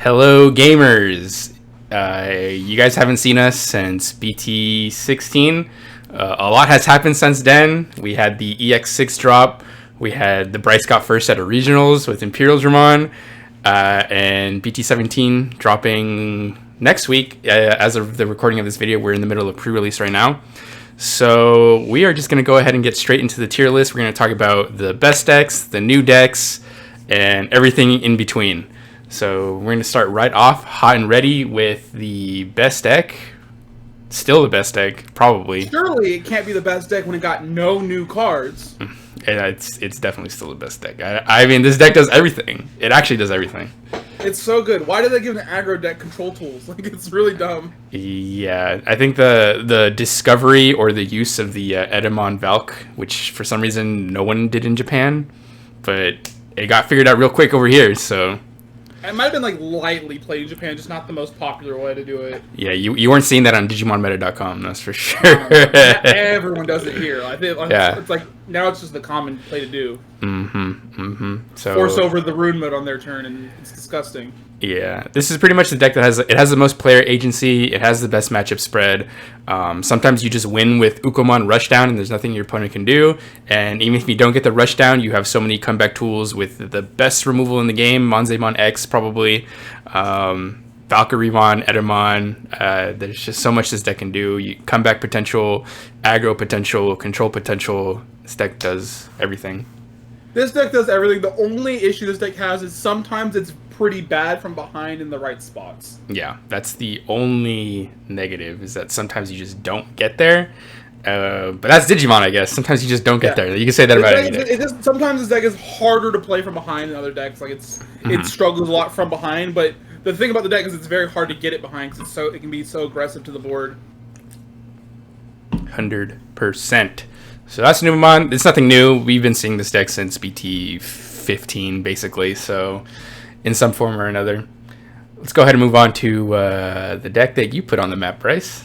Hello, gamers. You guys haven't seen us since BT17. A lot has happened since then. We had the EX6 drop. We had the Bryce got first at a regionals with Imperialdramon, and BT17 dropping next week. As of the recording of this video, we're in the middle of pre-release right now. So we are just going to go ahead and get straight into the tier list. We're going to talk about the best decks, the new decks, and everything in between. So we're going to start right off hot and ready with the best deck. Still the best deck, probably. Surely it can't be the best deck when it got no new cards. And it's definitely still the best deck. I mean, this deck does everything. It actually does everything. It's so good. Why did they give an aggro deck control tools? Like, it's really dumb. Yeah, I think the discovery or the use of the Edamon Valk, which for some reason no one did in Japan, but it got figured out real quick over here, so... It might have been like lightly played in Japan, just not the most popular way to do it. Yeah, you weren't seeing that on DigimonMeta.com, that's for sure. Everyone does it here. I think Yeah. it's like now it's just the common play to do. So Force over the rune mode on their turn, and it's disgusting. yeah, this is pretty much the deck that has the most player agency. It has the best matchup spread. Sometimes you just win with Ukomon Rushdown, and there's nothing your opponent can do. And even if you don't get the Rushdown, you have so many comeback tools with the best removal in the game, Monzemon X probably, Valkyremon, Edamon. There's just so much this deck can do. Comeback potential, aggro potential, control potential. This deck does everything. This deck does everything. The only issue this deck has is sometimes it's pretty bad from behind in the right spots. Yeah, that's the only negative, is that sometimes you just don't get there. But that's Digimon, I guess. Sometimes you just don't get there. You can say that about any deck. Sometimes this deck is harder to play from behind than other decks. Like it struggles a lot from behind. But the thing about the deck is it's very hard to get it behind because it can be so aggressive to the board. 100%. So that's Numemon. It's nothing new. We've been seeing this deck since BT15, basically. So in some form or another. Let's go ahead and move on to the deck that you put on the map, Bryce.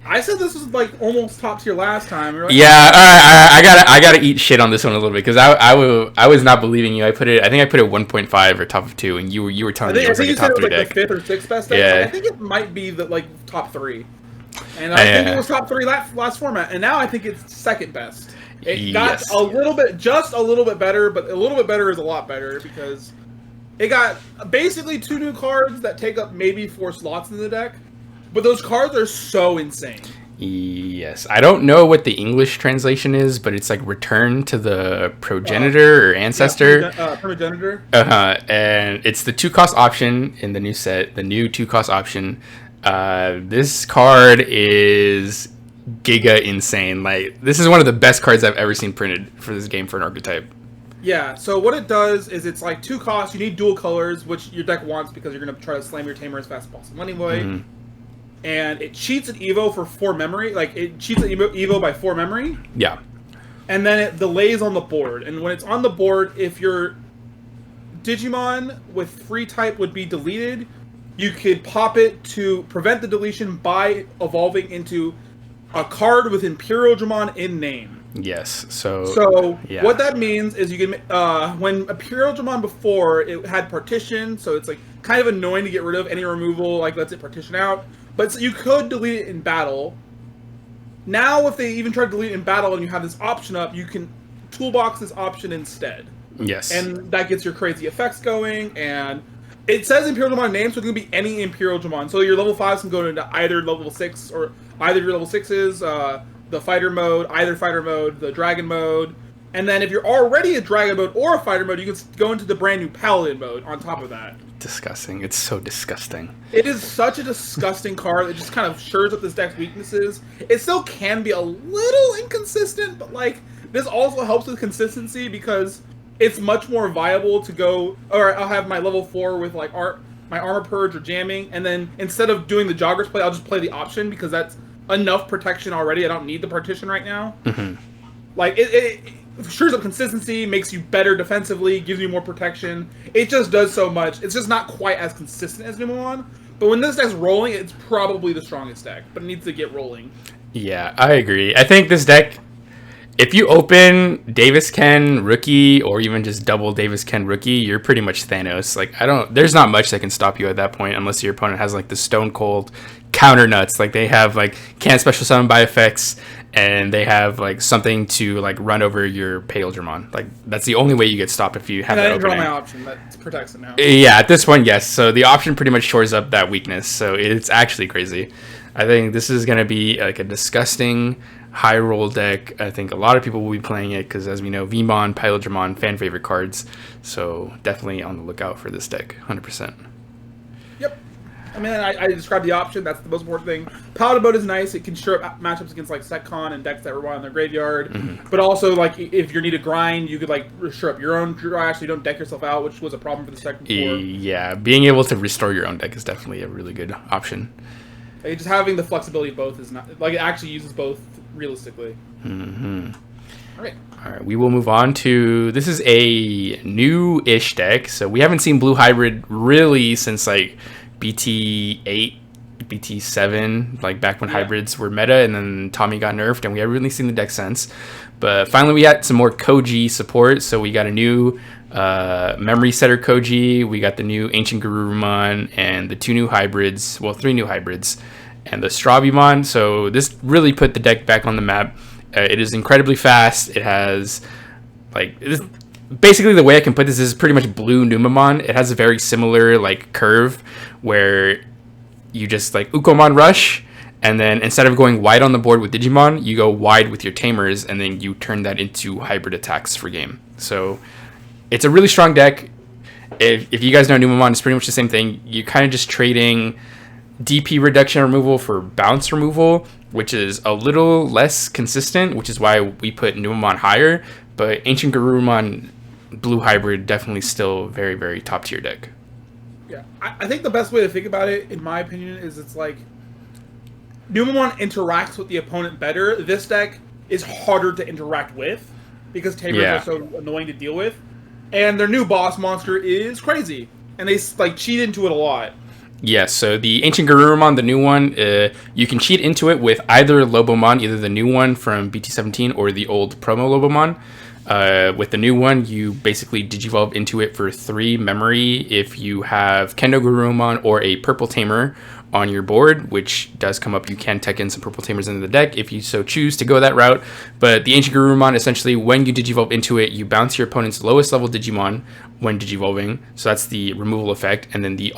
I said this was like almost top tier last time, right? Yeah, I gotta eat shit on this one a little bit because I was not believing you. I think I put it 1.5 or top of 2, and you were telling me it was like a top 3 deck. The fifth or sixth best deck. Yeah. So I think it might be the top 3, and I think it was top 3 last format, and now I think it's second best. It got a little bit, just a little bit better, but a little bit better is a lot better because it got basically 2 new cards that take up maybe 4 slots in the deck. But those cards are so insane. Yes. I don't know what the English translation is, but it's like return to the progenitor or ancestor. Progenitor. And it's the 2-cost option in the new set, the new 2-cost option. This card is giga insane. Like, this is one of the best cards I've ever seen printed for this game for an archetype. Yeah, so what it does is it's like 2 costs. You need dual colors, which your deck wants because you're going to try to slam your tamer as fast as possible anyway. And it cheats an Evo for 4 memory. Like, it cheats an Evo by 4 memory. Yeah. And then it delays on the board. And when it's on the board, if your Digimon with free type would be deleted, you could pop it to prevent the deletion by evolving into a card with Imperialdramon in name. Yes. So what that means is you can when Imperialdramon before it had partition, so it's like kind of annoying to get rid of any removal, like lets it partition out. But so you could delete it in battle. Now, if they even try to delete it in battle and you have this option up, you can toolbox this option instead. Yes. And that gets your crazy effects going. And it says Imperialdramon name, so it can be any Imperialdramon. So your level 5s can go into either level 6 or either your level 6s, the fighter mode, the dragon mode. And then if you're already a dragon mode or a fighter mode, you can go into the brand new paladin mode on top of that. Disgusting. It's so disgusting. It is such a disgusting card that just kind of shores up this deck's weaknesses. It still can be a little inconsistent, but like this also helps with consistency because it's much more viable to go, or I'll have my level 4 with like my armor purge or jamming, and then instead of doing the joggers play, I'll just play the option because that's enough protection already. I don't need the partition right now. Like it shores up consistency, makes you better defensively, gives you more protection. It just does so much. It's just not quite as consistent as Numemon. But when this deck's rolling, it's probably the strongest deck. But it needs to get rolling. Yeah, I agree. I think this deck if you open Davis Ken rookie or even just double Davis Ken rookie, you're pretty much Thanos. Like there's not much that can stop you at that point unless your opponent has like the stone cold counter nuts. Like they have like can't special summon by effects and they have like something to like run over your Imperialdramon. Like that's the only way you get stopped if you have that opening. I didn't draw my option that protects it now. Yeah, at this point, yes. So the option pretty much shores up that weakness. So it's actually crazy. I think this is going to be like a disgusting high roll deck. I think a lot of people will be playing it because, as we know, Vmon, Imperialdramon, fan favorite cards. So definitely on the lookout for this deck, 100%. Yep. I mean, I described the option. That's the most important thing. Paladin Boat is nice. It can shore up matchups against like Setcon and decks that rely on their graveyard. Mm-hmm. But also, like, if you need to grind, you could like shore up your own trash. So you don't deck yourself out, which was a problem for the deck before. Yeah, being able to restore your own deck is definitely a really good option. Like, just having the flexibility of both is not like it actually uses both realistically. Mm-hmm. All right, we will move on to this is a new-ish deck. So we haven't seen blue hybrid really since like BT8, BT7, like back when hybrids were meta, and then Tommy got nerfed, and we haven't really seen the deck since. But finally, we got some more Koji support. So we got a new Memory Setter Koji, we got the new Ancient Garurumon, and the 2 new hybrids, well, 3 new hybrids, and the Strawbymon. So this really put the deck back on the map. It is incredibly fast. It has, like, basically the way I can put this is pretty much blue Numemon. It has a very similar, like, curve where you just, like, Ukomon Rush, and then instead of going wide on the board with Digimon, you go wide with your Tamers, and then you turn that into hybrid attacks for game. So it's a really strong deck. If you guys know Numemon, it's pretty much the same thing. You're kind of just trading DP reduction removal for bounce removal, which is a little less consistent, which is why we put Numemon higher. But Ancient Garurumon blue hybrid definitely still very, very top tier deck. Yeah, I think the best way to think about it, in my opinion, is it's like Numemon interacts with the opponent better. This deck is harder to interact with because Tamers are so annoying to deal with. And their new boss monster is crazy. And they like cheat into it a lot. Yes, so the Ancient Garurumon, the new one, you can cheat into it with either Lobomon, either the new one from BT17 or the old promo Lobomon. With the new one, you basically digivolve into it for 3 memory if you have Kendo Garurumon or a purple tamer on your board, which does come up. You can tech in some purple tamers into the deck if you so choose to go that route. But the Ancient Garurumon, essentially, when you digivolve into it, you bounce your opponent's lowest level Digimon when digivolving. So that's the removal effect. And then the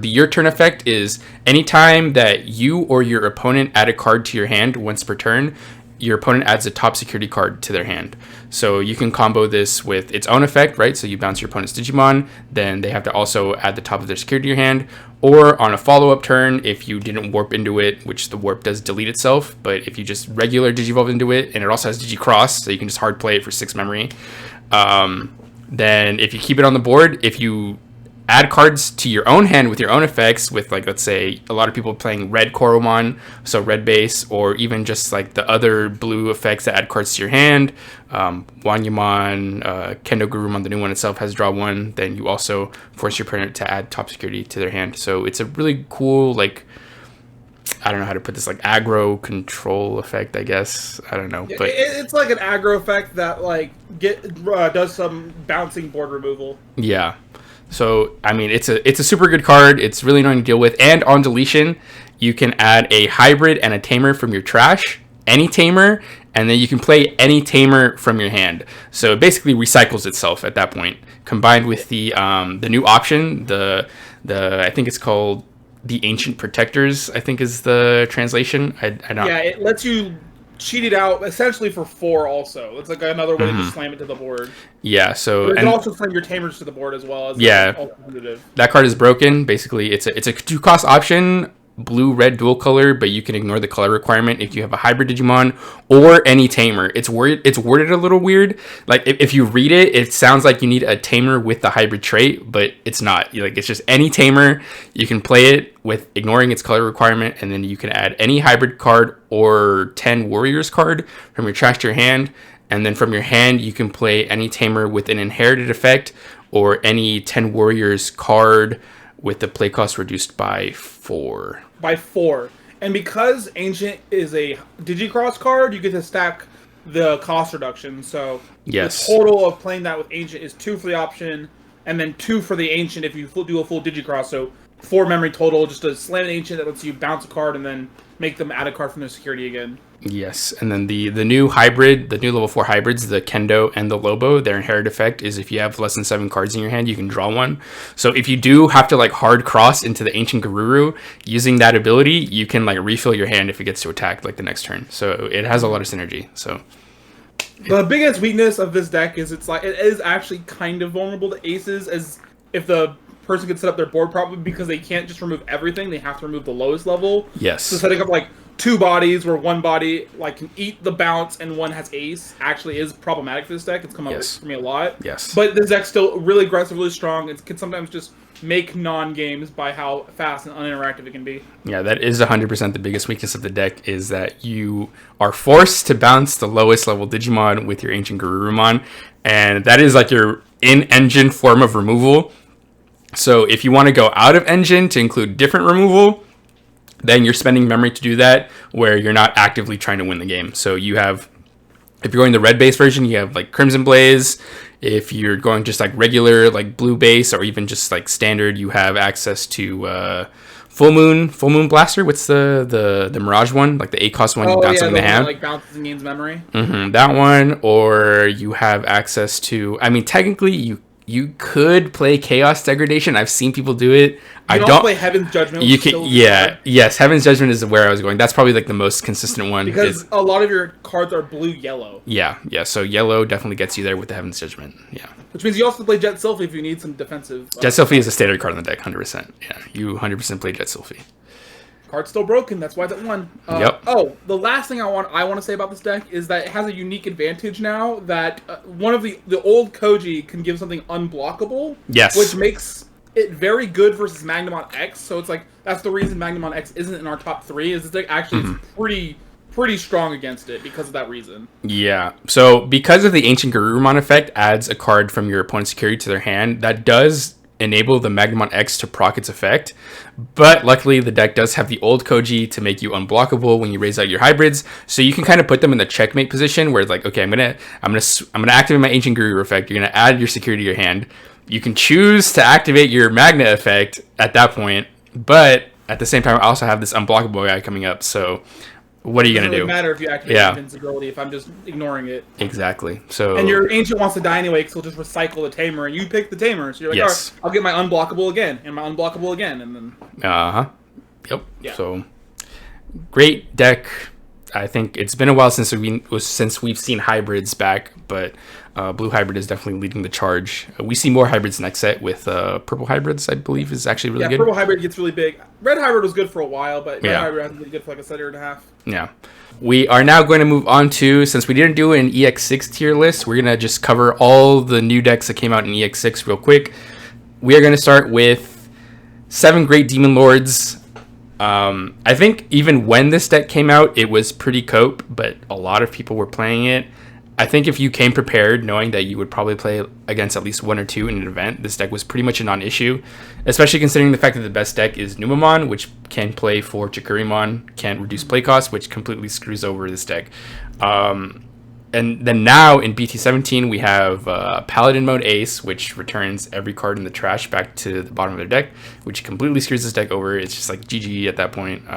your turn effect is anytime that you or your opponent add a card to your hand once per turn, your opponent adds a top security card to their hand. So you can combo this with its own effect, right? So you bounce your opponent's Digimon, then they have to also add the top of their security to your hand. Or on a follow-up turn, if you didn't warp into it, which the warp does delete itself, but if you just regular Digivolve into it, and it also has Digicross, so you can just hard play it for 6 memory. Then if you keep it on the board, if you add cards to your own hand with your own effects, with like, let's say a lot of people playing red Koromon, so red base, or even just like the other blue effects that add cards to your hand, Wanyamon, Kendo Garurumon, the new one itself has draw 1, then you also force your opponent to add top security to their hand. So it's a really cool, like, I don't know how to put this, like aggro control effect, I guess. I don't know, but it's like an aggro effect that like does some bouncing board removal. Yeah. So, I mean, it's a super good card. It's really annoying to deal with. And on deletion, you can add a hybrid and a tamer from your trash, any tamer, and then you can play any tamer from your hand. So it basically recycles itself at that point. Combined with the new option, the I think it's called the Ancient Protectors, I think is the translation. I don't. Yeah, it lets you cheat it out essentially for 4 also. It's like another way to just slam it to the board. Yeah, so you can also slam your tamers to the board as well as alternative. That card is broken. Basically, it's a 2-cost option, blue-red dual color, but you can ignore the color requirement if you have a hybrid Digimon or any tamer. It's worded a little weird. Like if you read it, it sounds like you need a tamer with the hybrid trait, but it's not. Like it's just any tamer. You can play it with ignoring its color requirement, and then you can add any hybrid card or 10 warriors card from your trash to your hand, and then from your hand you can play any tamer with an inherited effect or any 10 warriors card with the play cost reduced by 4. By 4. And because Ancient is a Digicross card, you get to stack the cost reduction. So Yes. the total of playing that with Ancient is 2 for the option, and then 2 for the Ancient if you do a full Digicross. So 4 memory total, just a slam Ancient that lets you bounce a card and then make them add a card from their security again. Yes, and then the new hybrid, the new level 4 hybrids, the Kendo and the Lobo, their inherent effect is if you have less than 7 cards in your hand, you can draw one. So if you do have to like hard cross into the Ancient Garuru, using that ability, you can like refill your hand if it gets to attack like the next turn. So it has a lot of synergy. So the biggest weakness of this deck is it is actually kind of vulnerable to aces, as if the person can set up their board properly, because they can't just remove everything, they have to remove the lowest level. Yes. So setting up like 2 bodies where one body like can eat the bounce and one has ace actually is problematic for this deck. It's come up for me a lot. Yes. But this deck's still really aggressive, really strong. It can sometimes just make non-games by how fast and uninteractive it can be. Yeah, that is 100% the biggest weakness of the deck, is that you are forced to bounce the lowest level Digimon with your Ancient Garurumon, and that is like your in-engine form of removal. So if you want to go out of engine to include different removal, then you're spending memory to do that, where you're not actively trying to win the game. So you have, if you're going the red base version, you have like Crimson Blaze. If you're going just like regular like blue base, or even just like standard, you have access to Full Moon Blaster. What's the Mirage one, like the 8 cost one? You bounce in the hand, like bounces and gains memory. That one. Or you have access to, I mean, technically you could play Chaos Degradation. I've seen people do it. I don't play Heaven's Judgment. You can, yes, Heaven's Judgment is where I was going. That's probably like the most consistent one, because a lot of your cards are blue-yellow. Yeah. So yellow definitely gets you there with the Heaven's Judgment. Yeah. Which means you also play Jet Sylphie if you need some defensive. Jet Sylphie is a standard card in the deck, 100%. Yeah, you 100% play Jet Sylphie. Card's still broken. That's why it's at 1. Yep. Oh, the last thing I want to say about this deck is that it has a unique advantage now, that one of the old Koji can give something unblockable. Yes. Which makes it very good versus Magnamon X. So it's like, that's the reason Magnamon X isn't in our top 3, is this deck actually is pretty strong against it because of that reason. Yeah. So because of the Ancient Garurumon effect adds a card from your opponent's security to their hand, that does enable the Magnamon X to proc its effect, but luckily the deck does have the old Koji to make you unblockable when you raise out your hybrids, so you can kind of put them in the checkmate position where it's like, okay, I'm gonna activate my Ancient Guru effect. You're gonna add your security to your hand. You can choose to activate your Magna effect at that point, but at the same time I also have this unblockable guy coming up, so what are you gonna do? It doesn't matter if you activate invincibility if I'm just ignoring it. Exactly. So and your Ancient wants to die anyway, because he'll just recycle the Tamer, and you pick the Tamer. So you're like, all right, I'll get my unblockable again, and my unblockable again, and then. Yep. Yeah. So great deck. I think it's been a while since we've seen hybrids back, but blue hybrid is definitely leading the charge. We see more hybrids next set with purple hybrids. I believe is actually really good. Purple hybrid gets really big. Red hybrid was good for a while, but red hybrid hasn't been good for like a set and a half. Yeah. We are now going to move on to, since we didn't do an EX6 tier list, we're going to just cover all the new decks that came out in EX6 real quick. We are going to start with 7 Great Demon Lords. I think even when this deck came out, it was pretty cope, but a lot of people were playing it. I think if you came prepared, knowing that you would probably play against at least 1 or 2 in an event, this deck was pretty much a non-issue, especially considering the fact that the best deck is Numamon, which can play for Chikurimon, can't reduce play cost, which completely screws over this deck. And then now in BT17, we have Paladin Mode Ace, which returns every card in the trash back to the bottom of their deck, which completely screws this deck over. It's just like GG at that point.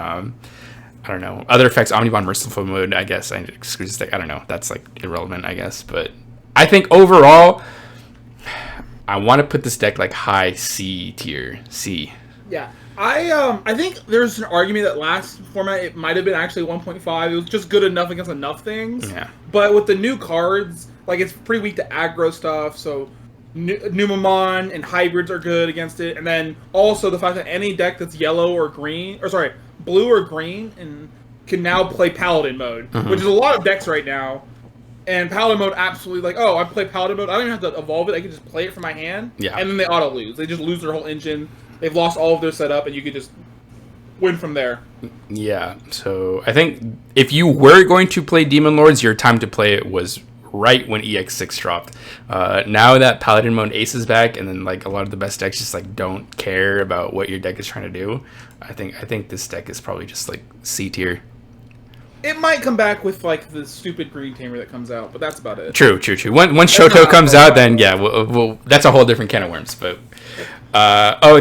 I don't know. Other effects, Omnimon Merciful Mode, I guess. Screws this deck. I don't know. That's like irrelevant, I guess. But I think overall, I want to put this deck like high C tier. C. Yeah. I think there's an argument that last format it might have been actually 1.5. It was just good enough against enough things. Yeah. But with the new cards, like it's pretty weak to aggro stuff. So Numamon and hybrids are good against it. And then also the fact that any deck that's yellow or green, or sorry, blue or green, and can now play Paladin mode, which is a lot of decks right now. And Paladin mode absolutely like, oh, I play Paladin mode. I don't even have to evolve it. I can just play it from my hand. Yeah. And then they auto lose. They just lose their whole engine. They've lost all of their setup, and you could just win from there. Yeah, so I think if you were going to play Demon Lords, your time to play it was right when EX6 dropped. Now that Paladin Mode Ace is back, and then like a lot of the best decks just like don't care about what your deck is trying to do, I think this deck is probably just like C tier. It might come back with like the stupid green tamer that comes out, but that's about it. True. Once Shoto comes out, then yeah, we'll that's a whole different can of worms. But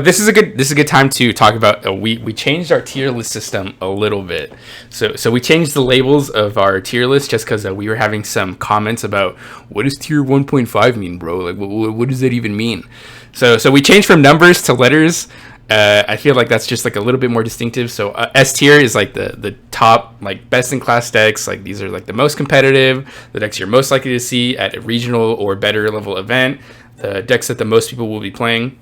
this is a good time to talk about. We changed our tier list system a little bit. So we changed the labels of our tier list just because we were having some comments about what does tier 1.5 mean, bro? Like what does that even mean? So we changed from numbers to letters. I feel like that's just like a little bit more distinctive. So S tier is like the top, like best in class decks. Like these are like the most competitive, the decks you're most likely to see at a regional or better level event, the decks that the most people will be playing.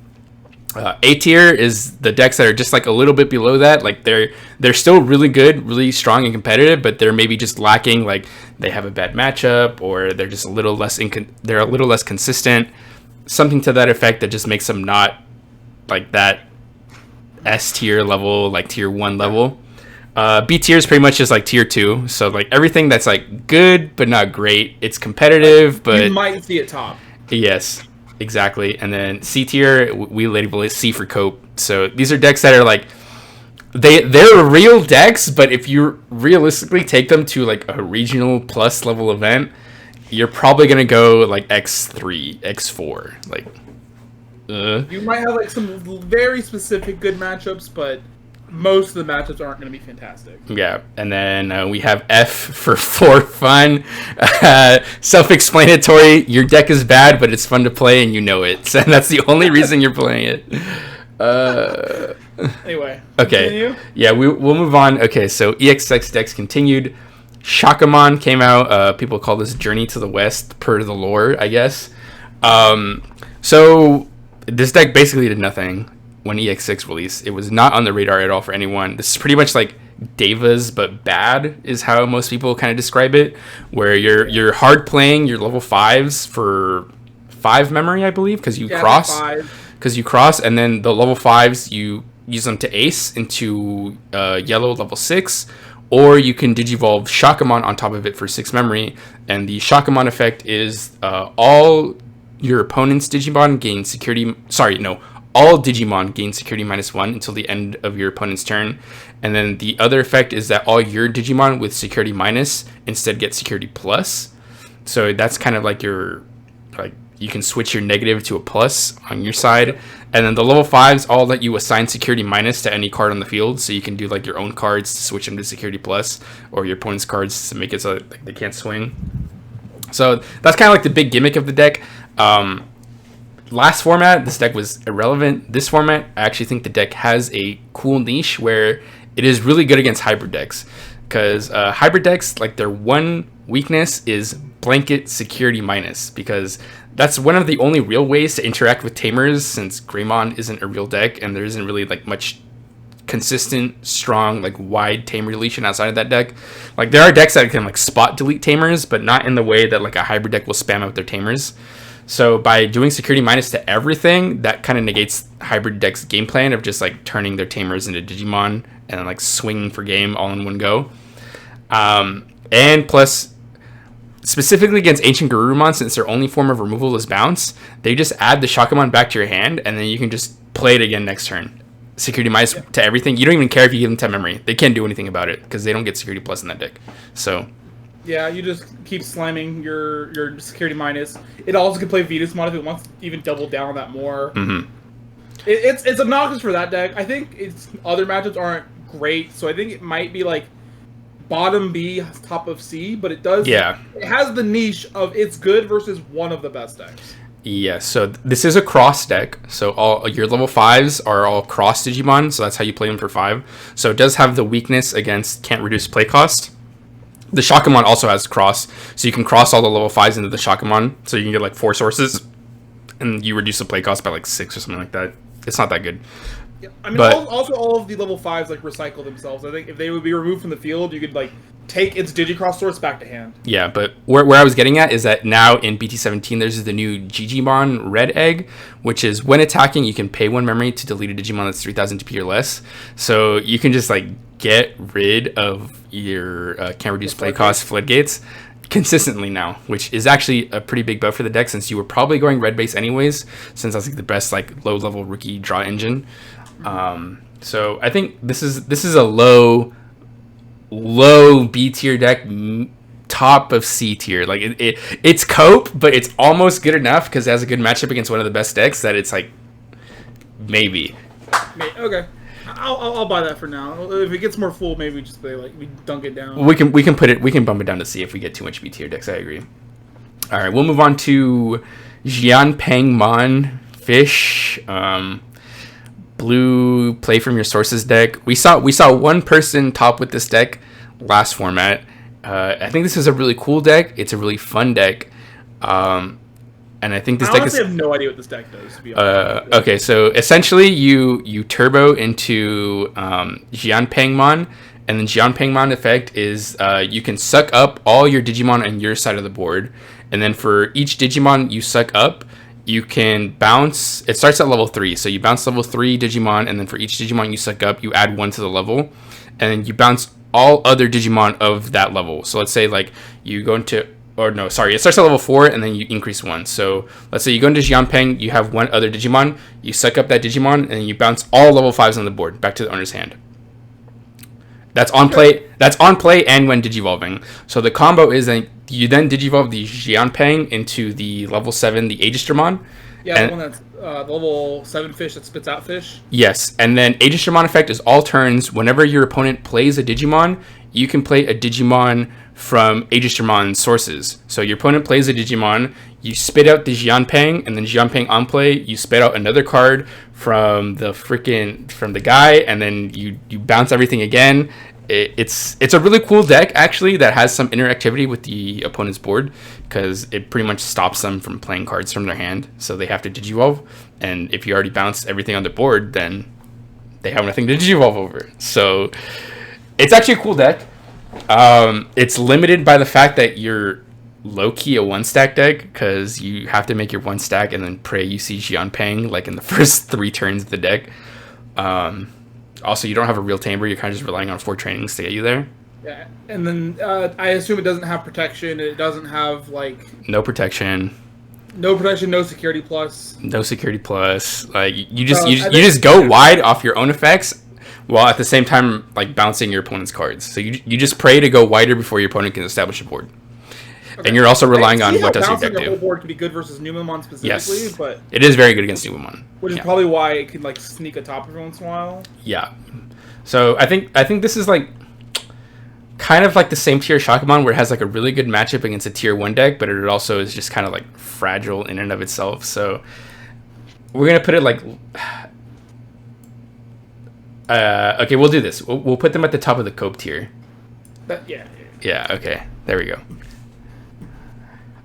A tier is the decks that are just like a little bit below that. Like they're still really good, really strong and competitive, but they're maybe just lacking. Like they have a bad matchup, or they're just a little less they're a little less consistent. Something to that effect that just makes them not like that S tier level, like tier 1 level. B tier is pretty much just like tier 2. So like everything that's like good but not great. It's competitive, but you might see it top. Yes, exactly. And then C tier, we label it C for cope. So these are decks that are like they're real decks, but if you realistically take them to like a regional plus level event, you're probably gonna go like X3, X4, like. You might have like some very specific good matchups, but most of the matchups aren't going to be fantastic. Yeah, and then we have F for fun. Self-explanatory. Your deck is bad, but it's fun to play, and you know it. And that's the only reason you're playing it. Anyway. Okay. Continue? Yeah, we'll move on. Okay, so EXX decks continued. Shakamon came out. People call this Journey to the West per the lore, I guess. So this deck basically did nothing when EX6 released. It was not on the radar at all for anyone. This is pretty much like Devas but bad is how most people kind of describe it, where you're hard playing your level 5s for 5 memory, I believe, because you cross, and then the level 5s you use them to ace into yellow level 6, or you can digivolve Shakamon on top of it for 6 memory, and the Shakamon effect is all your opponent's Digimon gain security. All Digimon gain security -1 until the end of your opponent's turn. And then the other effect is that all your Digimon with security minus instead get security plus. So that's kind of like you can switch your negative to a plus on your side. And then the level 5s all let you assign security minus to any card on the field. So you can do like your own cards to switch them to security plus, or your opponent's cards to make it so that they can't swing. So that's kind of like the big gimmick of the deck. Last format, this deck was irrelevant. This format, I actually think the deck has a cool niche where it is really good against hybrid decks. Because hybrid decks, like their one weakness is blanket security minus. Because that's one of the only real ways to interact with Tamers, since Greymon isn't a real deck and there isn't really like much consistent, strong, like wide Tamer deletion outside of that deck. Like there are decks that can like spot delete Tamers, but not in the way that like a hybrid deck will spam out their Tamers. So by doing security minus to everything, that kind of negates hybrid decks' game plan of just like turning their Tamers into Digimon and like swinging for game all in one go. And plus, specifically against Ancient Garurumon, since their only form of removal is bounce, they just add the Shakamon back to your hand, and then you can just play it again next turn. Security minus to everything. You don't even care if you give them 10 memory. They can't do anything about it because they don't get security plus in that deck. So yeah, you just keep slamming your security minus. It also can play Venusmon if it wants to even double down on that more. Mm-hmm. It's obnoxious for that deck. I think its other matchups aren't great, so I think it might be like bottom B, top of C, but it does. Yeah. It has the niche of it's good versus one of the best decks. Yeah, so this is a cross deck. So all your level 5s are all cross Digimon, so that's how you play them for 5. So it does have the weakness against can't reduce play cost. The Shakamon also has cross, so you can cross all the level 5s into the Shakamon, so you can get like 4 sources, and you reduce the play cost by like 6 or something like that. It's not that good. Yeah, I mean, but also all of the level 5s like recycle themselves. I think if they would be removed from the field, you could like take its Digicross source back to hand. Yeah, but where I was getting at is that now in BT17 there's the new Digimon Red Egg, which is when attacking you can pay 1 memory to delete a Digimon that's 3000 DP or less. So you can just like get rid of your can't reduce play cost floodgates consistently now, which is actually a pretty big buff for the deck since you were probably going red base anyways, since that's like the best like low level rookie draw engine. So I think this is a low low B tier deck, top of C tier. Like it's cope, but it's almost good enough because it has a good matchup against one of the best decks that it's like maybe. Okay, I'll buy that for now. If it gets more full, maybe just we dunk it down. We can bump it down to C if we get too much B tier decks. I agree. All right, we'll move on to Gallantmon Fish. Blue play from your sources deck. We saw one person top with this deck last format. I think this is a really cool deck. It's a really fun deck. And I think this deck is... I have no idea what this deck does, to be honest. Okay, so essentially you turbo into Gallantmon, and then Gallantmon effect is you can suck up all your Digimon on your side of the board, and then for each Digimon you suck up, you can bounce. It starts at level 3, so you bounce level 3 Digimon, and then for each Digimon you suck up, you add 1 to the level, and then you bounce all other Digimon of that level. So let's say like you go into, or no, sorry, it starts at level 4 and then you increase 1. So let's say you go into Gallantmon, you have 1 other Digimon, you suck up that Digimon, and you bounce all level 5s on the board back to the owner's hand. That's on play. That's on play and when digivolving. So the combo is that you then digivolve the Gallantmon into the level 7, the Aegis-Dramon. Yeah, the one that's the level 7 fish that spits out fish. Yes, and then Aegis-Dramon effect is all turns. Whenever your opponent plays a Digimon, you can play a Digimon from Aegis-Dramon sources. So your opponent plays a Digimon, you spit out the Gallantmon, and then Gallantmon on play, you spit out another card from the guy, and then you bounce everything again. It's a really cool deck actually that has some interactivity with the opponent's board because it pretty much stops them from playing cards from their hand, so they have to digivolve, and if you already bounced everything on the board, then they have nothing to digivolve over. So it's actually a cool deck. It's limited by the fact that you're low-key a 1-stack deck because you have to make your 1 stack and then pray you see Gallantmon like in the first 3 turns of the deck. Also, you don't have a real tamer. You're kind of just relying on 4 trainings to get you there. Yeah, and then I assume it doesn't have protection. It doesn't have no protection. No protection. No security plus. No security plus. Like you just go wide off your own effects, while at the same time bouncing your opponent's cards. So you just pray to go wider before your opponent can establish a board. Okay. And you're also relying on what does your deck do. The whole board can be good versus Numemon specifically, yes, but it is very good against Numemon. Which is probably why it can sneak atop every once in a while. Yeah. So I think this is kind of the same tier Shakamon where it has a really good matchup against a tier 1 deck, but it also is just kind of fragile in and of itself. So we're gonna put it okay, we'll do this. We'll put them at the top of the cope tier. Yeah. Okay. There we go.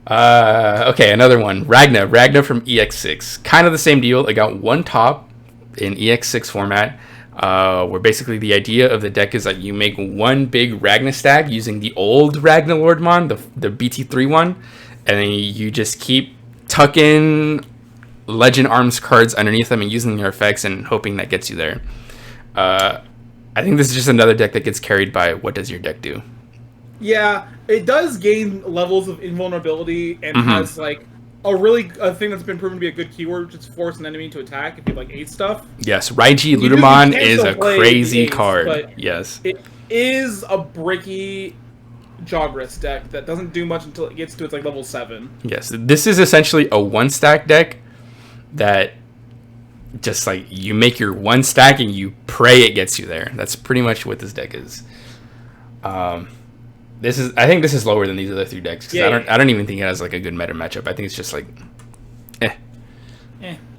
Okay, another one. Ragna from EX6. Kind of the same deal. It got 1 top in EX6 format. Where basically the idea of the deck is that you make 1 big Ragna stack using the old Leopardmon, the BT3 one, and then you just keep tucking Legend Arms cards underneath them and using their effects and hoping that gets you there. I think this is just another deck that gets carried by what does your deck do. Yeah, it does gain levels of invulnerability and has a thing that's been proven to be a good keyword, which is force an enemy to attack if you have 8 stuff. Yes, Leopardmon is a crazy card. Yes, it is a bricky Jogress deck that doesn't do much until it gets to its level 7. Yes, this is essentially a 1-stack deck that just you make your 1 stack and you pray it gets you there. That's pretty much what this deck is. I think this is lower than these other 3 decks because I don't even think it has a good meta matchup. I think it's just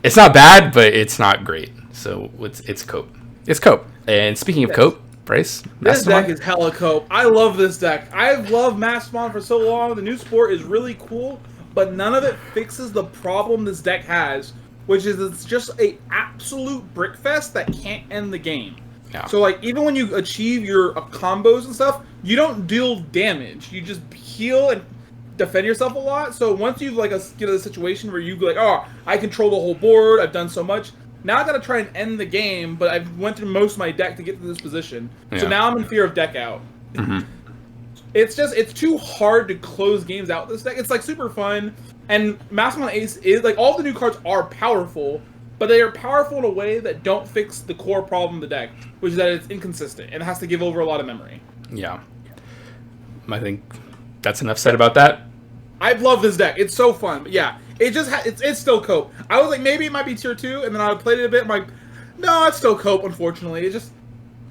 It's not bad, but it's not great. So it's cope. It's cope. And speaking of cope, Bryce, this deck is hella cope. I love this deck. I've loved Mastermon for so long. The new sport is really cool, but none of it fixes the problem this deck has, which is it's just a absolute brickfest that can't end the game. Yeah. So even when you achieve your combos and stuff, you don't deal damage. You just heal and defend yourself a lot. So once you get a situation where you go oh, I control the whole board, I've done so much. Now I gotta try and end the game, but I've went through most of my deck to get to this position. Yeah. So now I'm in fear of deck out. Mm-hmm. It's too hard to close games out with this deck. It's super fun, and Mastermon Ace is all the new cards are powerful. But they are powerful in a way that don't fix the core problem of the deck, which is that it's inconsistent and it has to give over a lot of memory. Yeah. I think that's enough said about that. I love this deck. It's so fun. But yeah, it just it's still cope. I was like, maybe it might be tier 2, and then I played it a bit. I'm like, no, it's still cope. Unfortunately,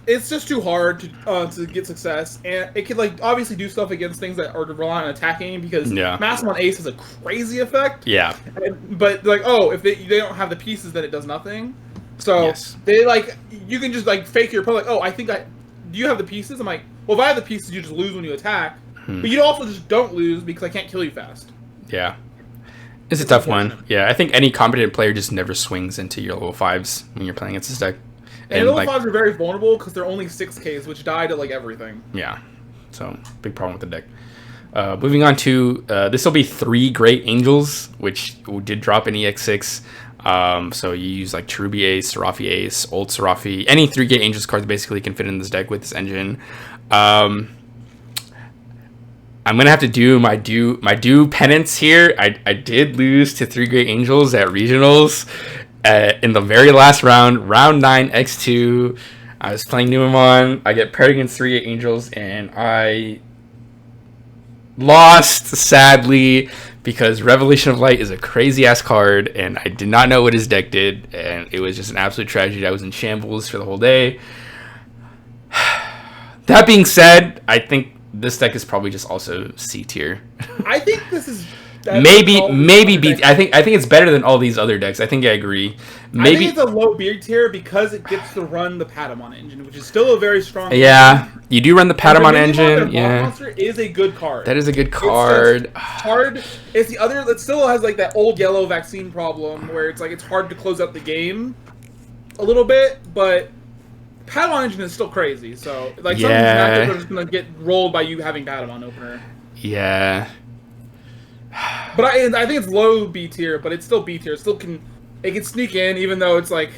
it's just too hard to get success, and it can like obviously do stuff against things that are relying on attacking because Massmon Ace has a crazy effect. Yeah. But like, oh, if they don't have the pieces, then it does nothing. So they like you can just like fake your opponent. Like, oh, do you have the pieces? I'm like, well, if I have the pieces, you just lose when you attack. But you also just don't lose because I can't kill you fast. Yeah. It's a tough one. Yeah, I think any competent player just never swings into your level 5s when you're playing against this deck. And level 5s are very vulnerable because they're only 6Ks, which die to like everything. Yeah. So, big problem with the deck. Moving on to, this will be 3 Great Angels, which did drop in EX6. So you use like Cherubi Ace, Seraphi Ace, Old Seraphi. Any 3 Great Angels cards basically can fit in this deck with this engine. I'm gonna have to do my due penance here. I did lose to 3 Great Angels at regionals in the very last round 9 X2. I was playing Numemon. I get paired against 3 Great Angels, and I lost sadly because Revelation of Light is a crazy ass card, and I did not know what his deck did, and it was just an absolute tragedy. I was in shambles for the whole day. That being said, I think this deck is probably just also C tier. I think this is maybe B. I think it's better than all these other decks. I think I agree. Maybe I think it's a low B tier because it gets to run the Patamon engine, which is still a very strong. Yeah, you do run the Patamon engine. Yeah, Monster is a good card. That is a good card. It's hard. It's the other that still has like that old yellow vaccine problem where it's like it's hard to close out the game a little bit, but Patamon engine is still crazy, so like some of these matchups are just gonna get rolled by you having Patamon opener. Yeah. But I think it's low B tier, but it's still B tier. It can sneak in, even though it's like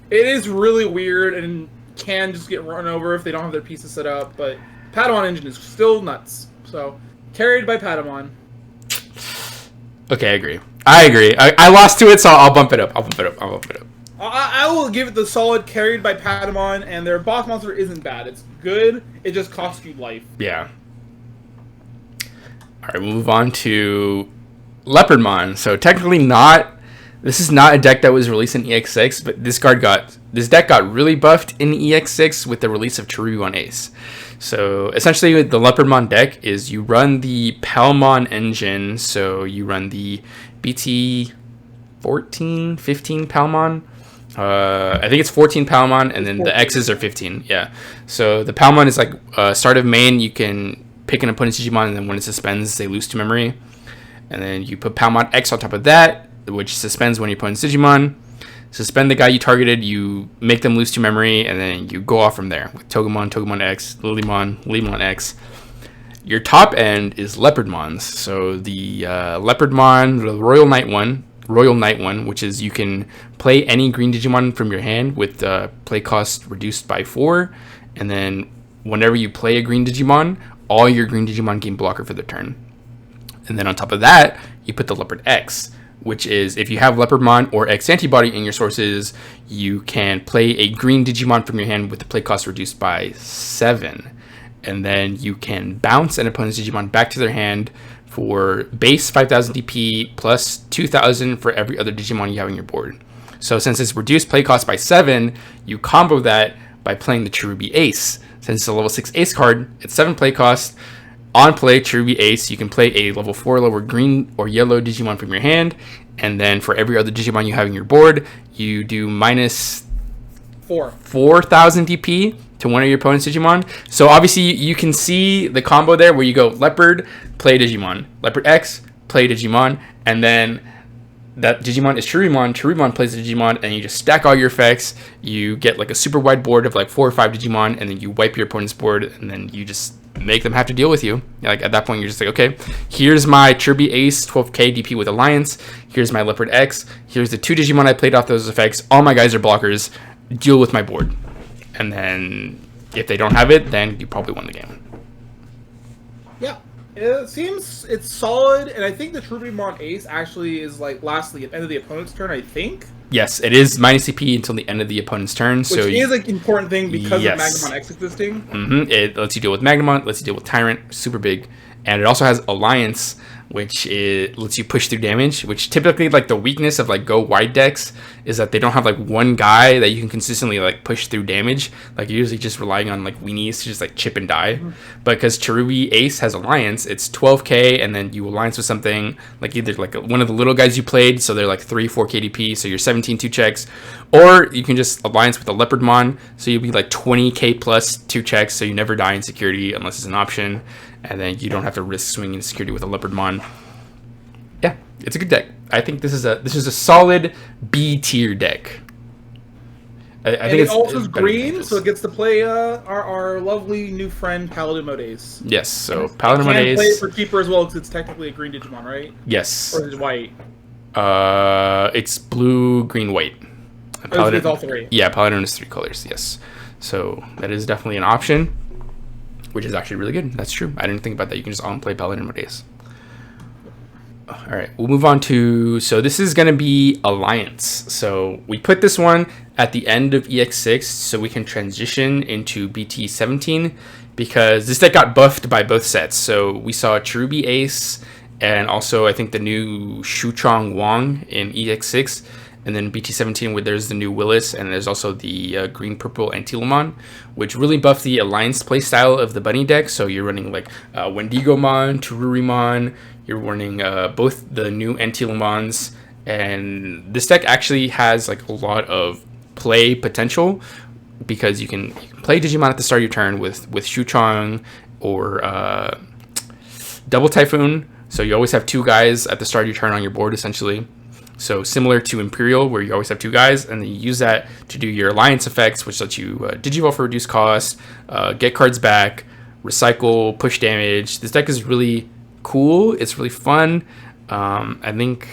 it is really weird and can just get run over if they don't have their pieces set up. But Patamon engine is still nuts. So carried by Patamon. Okay, I agree. I lost to it, so I'll bump it up. I will give it the solid carried by Patamon, and their boss monster isn't bad. It's good. It just costs you life. Yeah. All right, we'll move on to Leopardmon. So technically this is not a deck that was released in EX6, but this deck got really buffed in EX6 with the release of Cherubi Ace. So essentially the Leopardmon deck is you run the Palmon engine, so you run the BT14, 15 Palmon. I think it's 14 Palmon, and then the X's are 15. Yeah. So the Palmon is like start of main. You can pick an opponent's Digimon, and then when it suspends, they lose to memory. And then you put Palmon X on top of that, which suspends when your opponent's Digimon. Suspend the guy you targeted, you make them lose to memory, and then you go off from there with Togemon, Togemon X, Lilymon X. Your top end is Leopardmons. So the Leopardmon, the Royal Knight one, which is you can play any green Digimon from your hand with play cost reduced by 4, and then whenever you play a green Digimon, all your green Digimon gain blocker for the turn. And then on top of that, you put the Leopard X, which is if you have Leopardmon or X antibody in your sources, you can play a green Digimon from your hand with the play cost reduced by 7. And then you can bounce an opponent's Digimon back to their hand for base 5,000 DP plus 2,000 for every other Digimon you have on your board. So since it's reduced play cost by 7, you combo that by playing the Cherubi Ace. Since it's a level 6 Ace card, it's 7 play cost. On play, Cherubi Ace, you can play a level 4 lower green or yellow Digimon from your hand, and then for every other Digimon you have on your board, you do minus 4,000 DP to one of your opponent's Digimon. So obviously you can see the combo there where you go Leopard, play Digimon, Leopard X, play Digimon, and then that Digimon is Cherumon. Cherumon plays the Digimon, and you just stack all your effects. You get like a super wide board of like 4 or 5 Digimon, and then you wipe your opponent's board, and then you just make them have to deal with you. Like at that point, you're just like, okay, here's my Cherubi Ace 12k DP with Alliance. Here's my Leopard X. Here's the 2 Digimon I played off those effects. All my guys are blockers. Deal with my board. And then if they don't have it, then you probably won the game. Yeah. It seems it's solid, and I think the Cherubimon Ace actually is like lastly at the end of the opponent's turn, I think. Yes, it is minus CP until the end of the opponent's turn. Which so is an important thing because yes. of Magnamon X existing. It lets you deal with Magnamon, lets you deal with Tyrant, super big. And it also has Alliance, which lets you push through damage, which typically, like, the weakness of, like, go wide decks is that they don't have, like, one guy that you can consistently, like, push through damage. Like, you're usually just relying on, like, weenies to just, like, chip and die. But because Cherubi Ace has Alliance, it's 12k, and then you alliance with something, like, either, like, one of the little guys you played, so they're, like, 3-4 KDP, so you're 17 2-checks. Or you can just alliance with a Leopardmon, so you'll be, like, 20k plus 2-checks, so you never die in security unless it's an option. And then you don't have to risk swinging security with a Leopardmon. Yeah, it's a good deck. I think this is a solid B tier deck. I think it also is green, so it gets to play our lovely new friend Paladin Ace. Yes, so Paladin Ace. Play it for keeper as well because it's technically a green Digimon, right? Yes. Or is it white? It's blue, green, white. Paladin, it's all three. Yeah, Paladin is 3 colors. Yes, so that is definitely an option, which is actually really good. That's true. I didn't think about that. You can just play Paladin Ace. All right, we'll move on to, so this is going to be Alliance. So we put this one at the end of EX6 so we can transition into BT17 because this deck got buffed by both sets. So we saw Cherubi Ace and also I think the new Shuchong Wong in EX6. And then BT17, where there's the new Willis, and there's also the green-purple Antilamon, which really buffed the Alliance playstyle of the Bunny deck. So you're running like Wendigomon, Tururimon, you're running both the new Antilamons, and this deck actually has like a lot of play potential because you can play Digimon at the start of your turn with Shuchong or Double Typhoon. So you always have 2 guys at the start of your turn on your board, essentially. So similar to Imperial, where you always have 2 guys, and then you use that to do your Alliance effects, which lets you Digivolve for reduced cost, get cards back, recycle, push damage. This deck is really cool. It's really fun. I think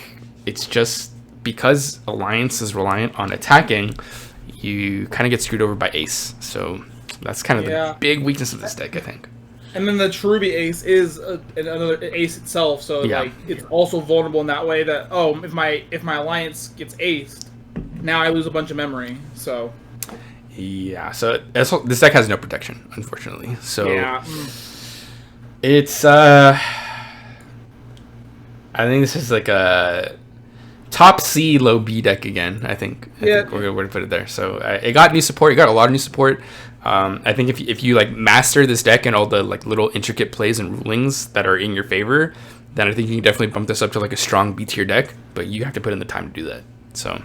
it's just because Alliance is reliant on attacking, you kind of get screwed over by Ace. So that's kind of the big weakness of this deck, I think. And then the Cherubi Ace is another ace itself, so like it's also vulnerable in that way that if my Alliance gets aced, now I lose a bunch of memory. So yeah, so this deck has no protection, unfortunately. So yeah, it's I think this is like a top C, low B deck again. I think we're gonna put it there. So it got new support. It got a lot of new support. I think if you like master this deck and all the like little intricate plays and rulings that are in your favor, then I think you can definitely bump this up to like a strong B tier deck. But you have to put in the time to do that. So,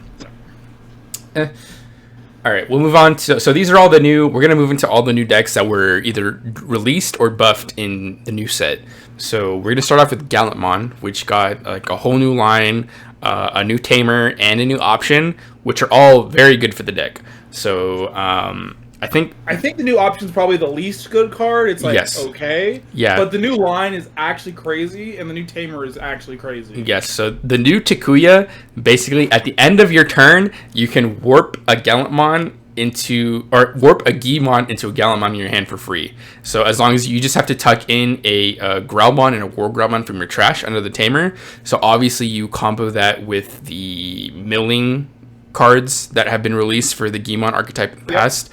all right, we'll move on to. So these are all the new. We're gonna move into all the new decks that were either released or buffed in the new set. So we're gonna start off with Gallantmon, which got like a whole new line, a new tamer, and a new option, which are all very good for the deck. So I think the new option is probably the least good card. It's like okay, but the new line is actually crazy, and the new tamer is actually crazy. Yes, so the new Takuya, basically at the end of your turn, you can warp a Gallantmon warp a Gimon into a Gallantmon in your hand for free. So as long as you just have to tuck in a Growlmon and a War Growlmon from your trash under the tamer. So obviously you combo that with the milling cards that have been released for the Gimon archetype in the past,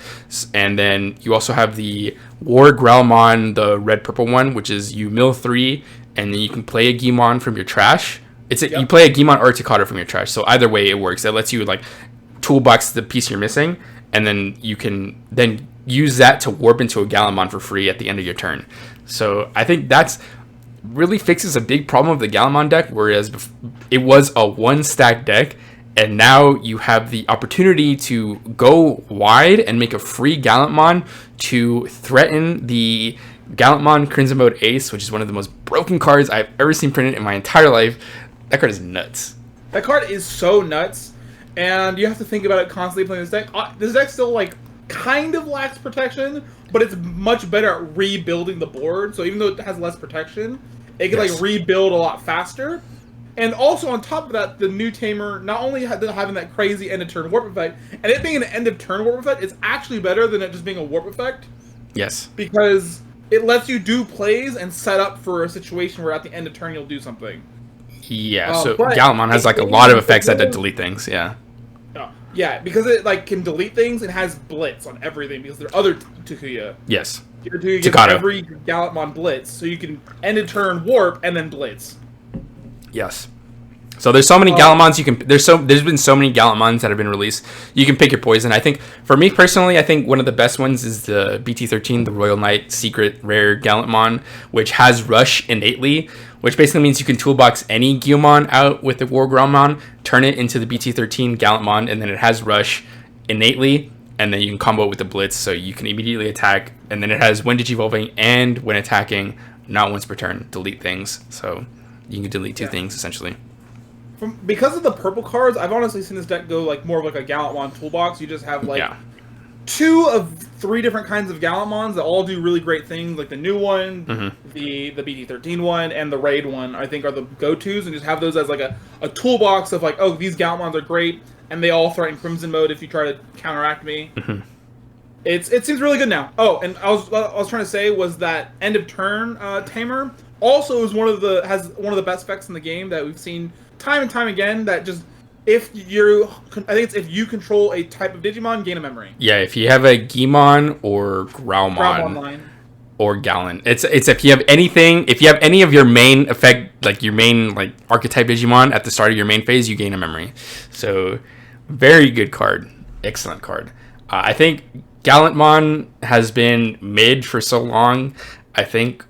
and then you also have the War Growlmon, the red purple one, which is you mill 3 and then you can play a Gimon from your trash. You play a Gimon or Takata from your trash, so either way it works. It lets you like toolbox the piece you're missing, and then you can then use that to warp into a Gallantmon for free at the end of your turn. So I think that's really fixes a big problem of the Gallantmon deck, whereas it was a 1-stack deck. And now you have the opportunity to go wide and make a free Gallantmon to threaten the Gallantmon Crimson Mode Ace, which is one of the most broken cards I've ever seen printed in my entire life. That card is nuts. That card is so nuts, and you have to think about it constantly playing this deck. This deck still like kind of lacks protection, but it's much better at rebuilding the board. So even though it has less protection, it can like rebuild a lot faster. And also, on top of that, the new Tamer, not only having that crazy end-of-turn warp effect, and it being an end-of-turn warp effect, it's actually better than it just being a warp effect. Yes. Because it lets you do plays and set up for a situation where at the end of turn you'll do something. Yeah, so Gallantmon has like a lot of effects that delete things, yeah. Yeah, because it like can delete things. It has blitz on everything because there are other Takuya. Yes. Takuya gives every Gallantmon blitz, so you can end a turn warp and then blitz. Yes. So there's so many Gallantmons you can. There's been so many Gallantmons that have been released. You can pick your poison. I think for me personally, I think one of the best ones is the BT13, the Royal Knight Secret Rare Gallantmon, which has Rush innately, which basically means you can toolbox any Gyumon out with the War Gromon, turn it into the BT13 Gallantmon, and then it has Rush innately, and then you can combo it with the Blitz, so you can immediately attack. And then it has when Digivolving and when attacking, not once per turn, delete things. So you can delete two things essentially. Because of the purple cards, I've honestly seen this deck go like more of like a Gallantmon toolbox. You just have like 2 of 3 different kinds of Gallantmons that all do really great things. Like the new one, the BT13 one, and the Raid one, I think are the go-tos, and just have those as like a toolbox of like, oh, these Gallantmons are great, and they all threaten Crimson mode if you try to counteract me. It seems really good now. Oh, and I was trying to say was that end of turn Tamer also is has one of the best effects in the game that we've seen time and time again. That just I think it's if you control a type of Digimon, gain a memory. Yeah, if you have a Gimon or Growlmon line. Or Gallant, it's if you have anything, if you have any of your main effect, like your main like archetype Digimon at the start of your main phase, you gain a memory. So very good card, excellent card. I think Gallantmon has been mid for so long. I think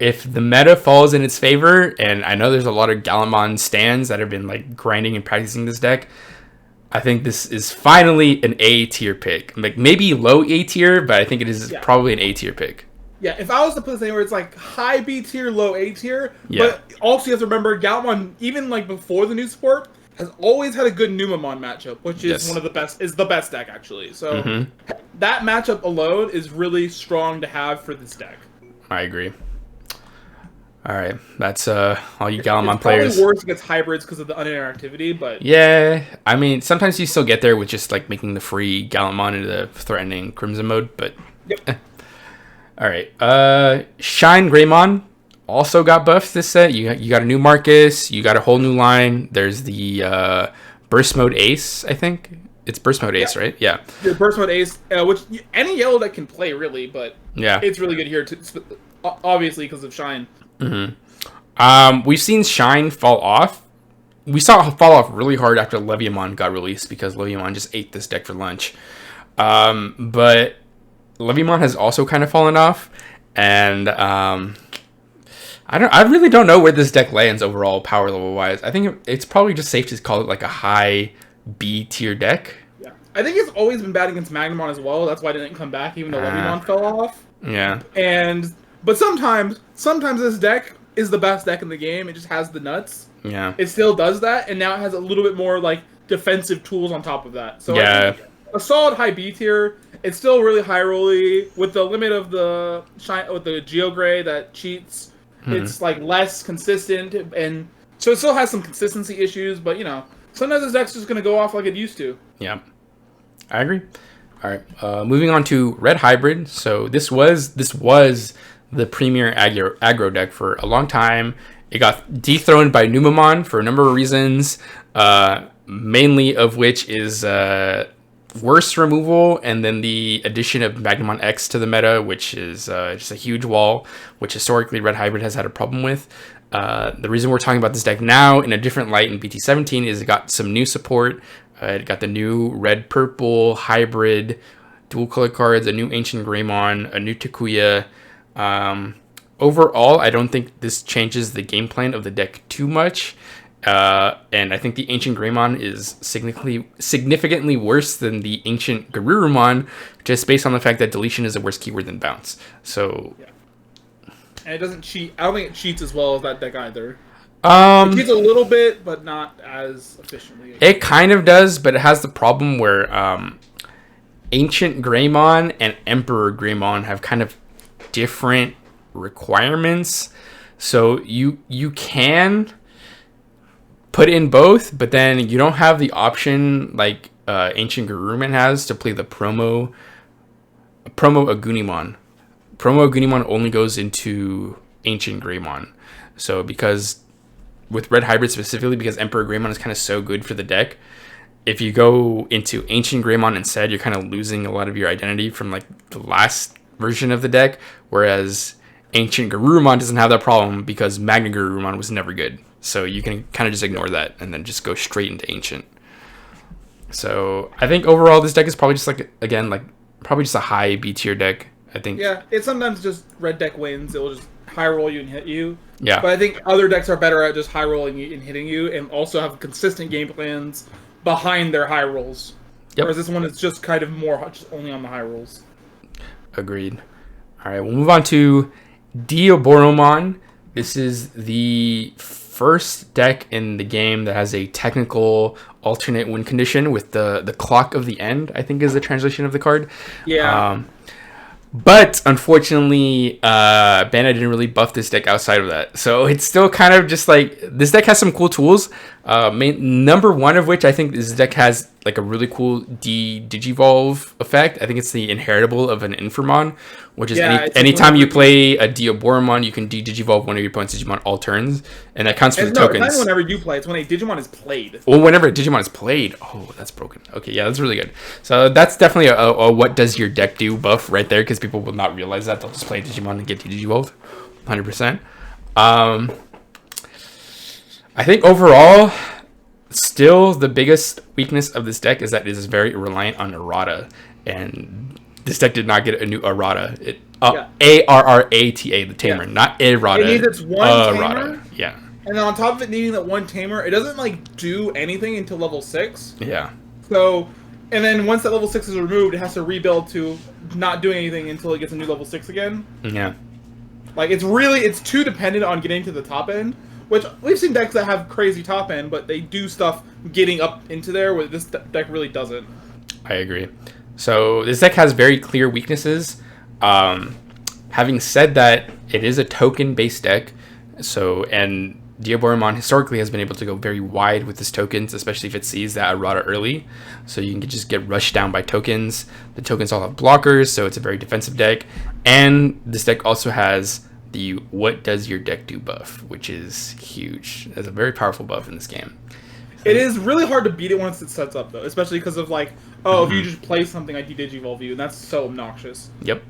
if the meta falls in its favor, and I know there's a lot of Gallantmon stands that have been like grinding and practicing this deck, I think this is finally an A tier pick. Like maybe low A tier, but I think it is probably an A tier pick. Yeah, if I was to put this anywhere, it's like high B tier, low A tier. Yeah. But also you have to remember, Gallantmon, even like before the new support, has always had a good Numamon matchup, which is one of the best, is the best deck actually. So that matchup alone is really strong to have for this deck. I agree. All right, that's all you Gallantmon players. It's probably worse against hybrids because of the uninteractivity, but yeah, I mean sometimes you still get there with just like making the free Gallantmon into the threatening Crimson mode, but all right, Shine Greymon also got buffed this set. You got a new Marcus, you got a whole new line. There's the Burst Mode Ace, I think it's Burst Mode Ace, right? Yeah, the Burst Mode Ace, which any yellow deck can play really, but it's really good here too, obviously because of Shine. We've seen Shine fall off. We saw it fall off really hard after Leviamon got released because Leviamon just ate this deck for lunch. But Leviamon has also kind of fallen off, and I really don't know where this deck lands overall power level wise. I think it's probably just safe to call it like a high B tier deck. Yeah, I think it's always been bad against Magnamon as well. That's why it didn't come back, even though Leviamon fell off. Yeah, But sometimes this deck is the best deck in the game. It just has the nuts. Yeah. It still does that, and now it has a little bit more like defensive tools on top of that. So yeah, a solid high B tier. It's still really high rolly with the limit of the Geogray that cheats. It's like less consistent, and so it still has some consistency issues. But sometimes this deck's just gonna go off like it used to. Yeah, I agree. All right, moving on to Red Hybrid. So this was the premier aggro deck for a long time. It got dethroned by Numamon for a number of reasons, mainly of which is worse removal, and then the addition of Magnamon X to the meta, which is just a huge wall, which historically Red Hybrid has had a problem with. The reason we're talking about this deck now in a different light in BT17 is it got some new support. It got the new red-purple hybrid dual color cards, a new Ancient Greymon, a new Takuya. Overall, I don't think this changes the game plan of the deck too much. And I think the Ancient Greymon is significantly worse than the Ancient Garurumon, just based on the fact that deletion is a worse keyword than bounce. So, and it doesn't cheat. I don't think it cheats as well as that deck either. It cheats a little bit, but not as efficiently. It kind of does, but it has the problem where Ancient Greymon and Emperor Greymon have kind of different requirements. So you can put in both, but then you don't have the option like Ancient Garurumon has to play the promo Agunimon. Promo Agunimon only goes into Ancient Greymon. So because with Red Hybrid specifically, because Emperor Greymon is kind of so good for the deck, if you go into Ancient Greymon instead, you're kind of losing a lot of your identity from like the last version of the deck, whereas Ancient Garurumon doesn't have that problem because Magna Garurumon was never good. So you can kind of just ignore that and then just go straight into Ancient. So I think overall this deck is probably just like, again, like probably just a high B tier deck. I think. Yeah, it sometimes just red deck wins. It will just high roll you and hit you. Yeah. But I think other decks are better at just high rolling you and hitting you, and also have consistent game plans behind their high rolls. Yep. Whereas this one is just kind of more just only on the high rolls. Agreed. All right, we'll move on to DexDorugamon. This is the first deck in the game that has a technical alternate win condition with the clock of the end, I think is the translation of the card. Yeah. But unfortunately, Bandai didn't really buff this deck outside of that. So it's still kind of just like, this deck has some cool tools. Number one of which I think this deck has like a really cool Digivolve effect. I think it's the inheritable of an Infamon, which is anytime you play a DexDorugamon, you can Digivolve one of your opponent's Digimon all turns, and that counts for the tokens. It's not whenever you play, it's when a Digimon is played. Well, whenever a Digimon is played. Oh, that's broken. Okay, yeah, that's really good. So that's definitely a what does your deck do buff right there, because people will not realize that. They'll just play Digimon and get Digivolved. 100%. I think overall, still the biggest weakness of this deck is that it is very reliant on errata, and this deck did not get a new errata. A-R-R-A-T-A, the tamer, not errata. It needs its one tamer. Yeah. And then on top of it needing that one tamer, it doesn't like do anything until level 6. Yeah. So, and then once that level 6 is removed, it has to rebuild to not doing anything until it gets a new level 6 again. Yeah. Like, it's too dependent on getting to the top end, which we've seen decks that have crazy top end, but they do stuff getting up into there, where this deck really doesn't. I agree. So this deck has very clear weaknesses. Having said that, it is a token-based deck. So, and DexDorugamon historically has been able to go very wide with its tokens, especially if it sees that errata early. So you can just get rushed down by tokens. The tokens all have blockers, so it's a very defensive deck. And this deck also has the what does your deck do buff, which is huge. It's a very powerful buff in this game. It is really hard to beat it once it sets up, though, especially because of like, if you just play something, I de-digivolve you, and that's so obnoxious. Yep.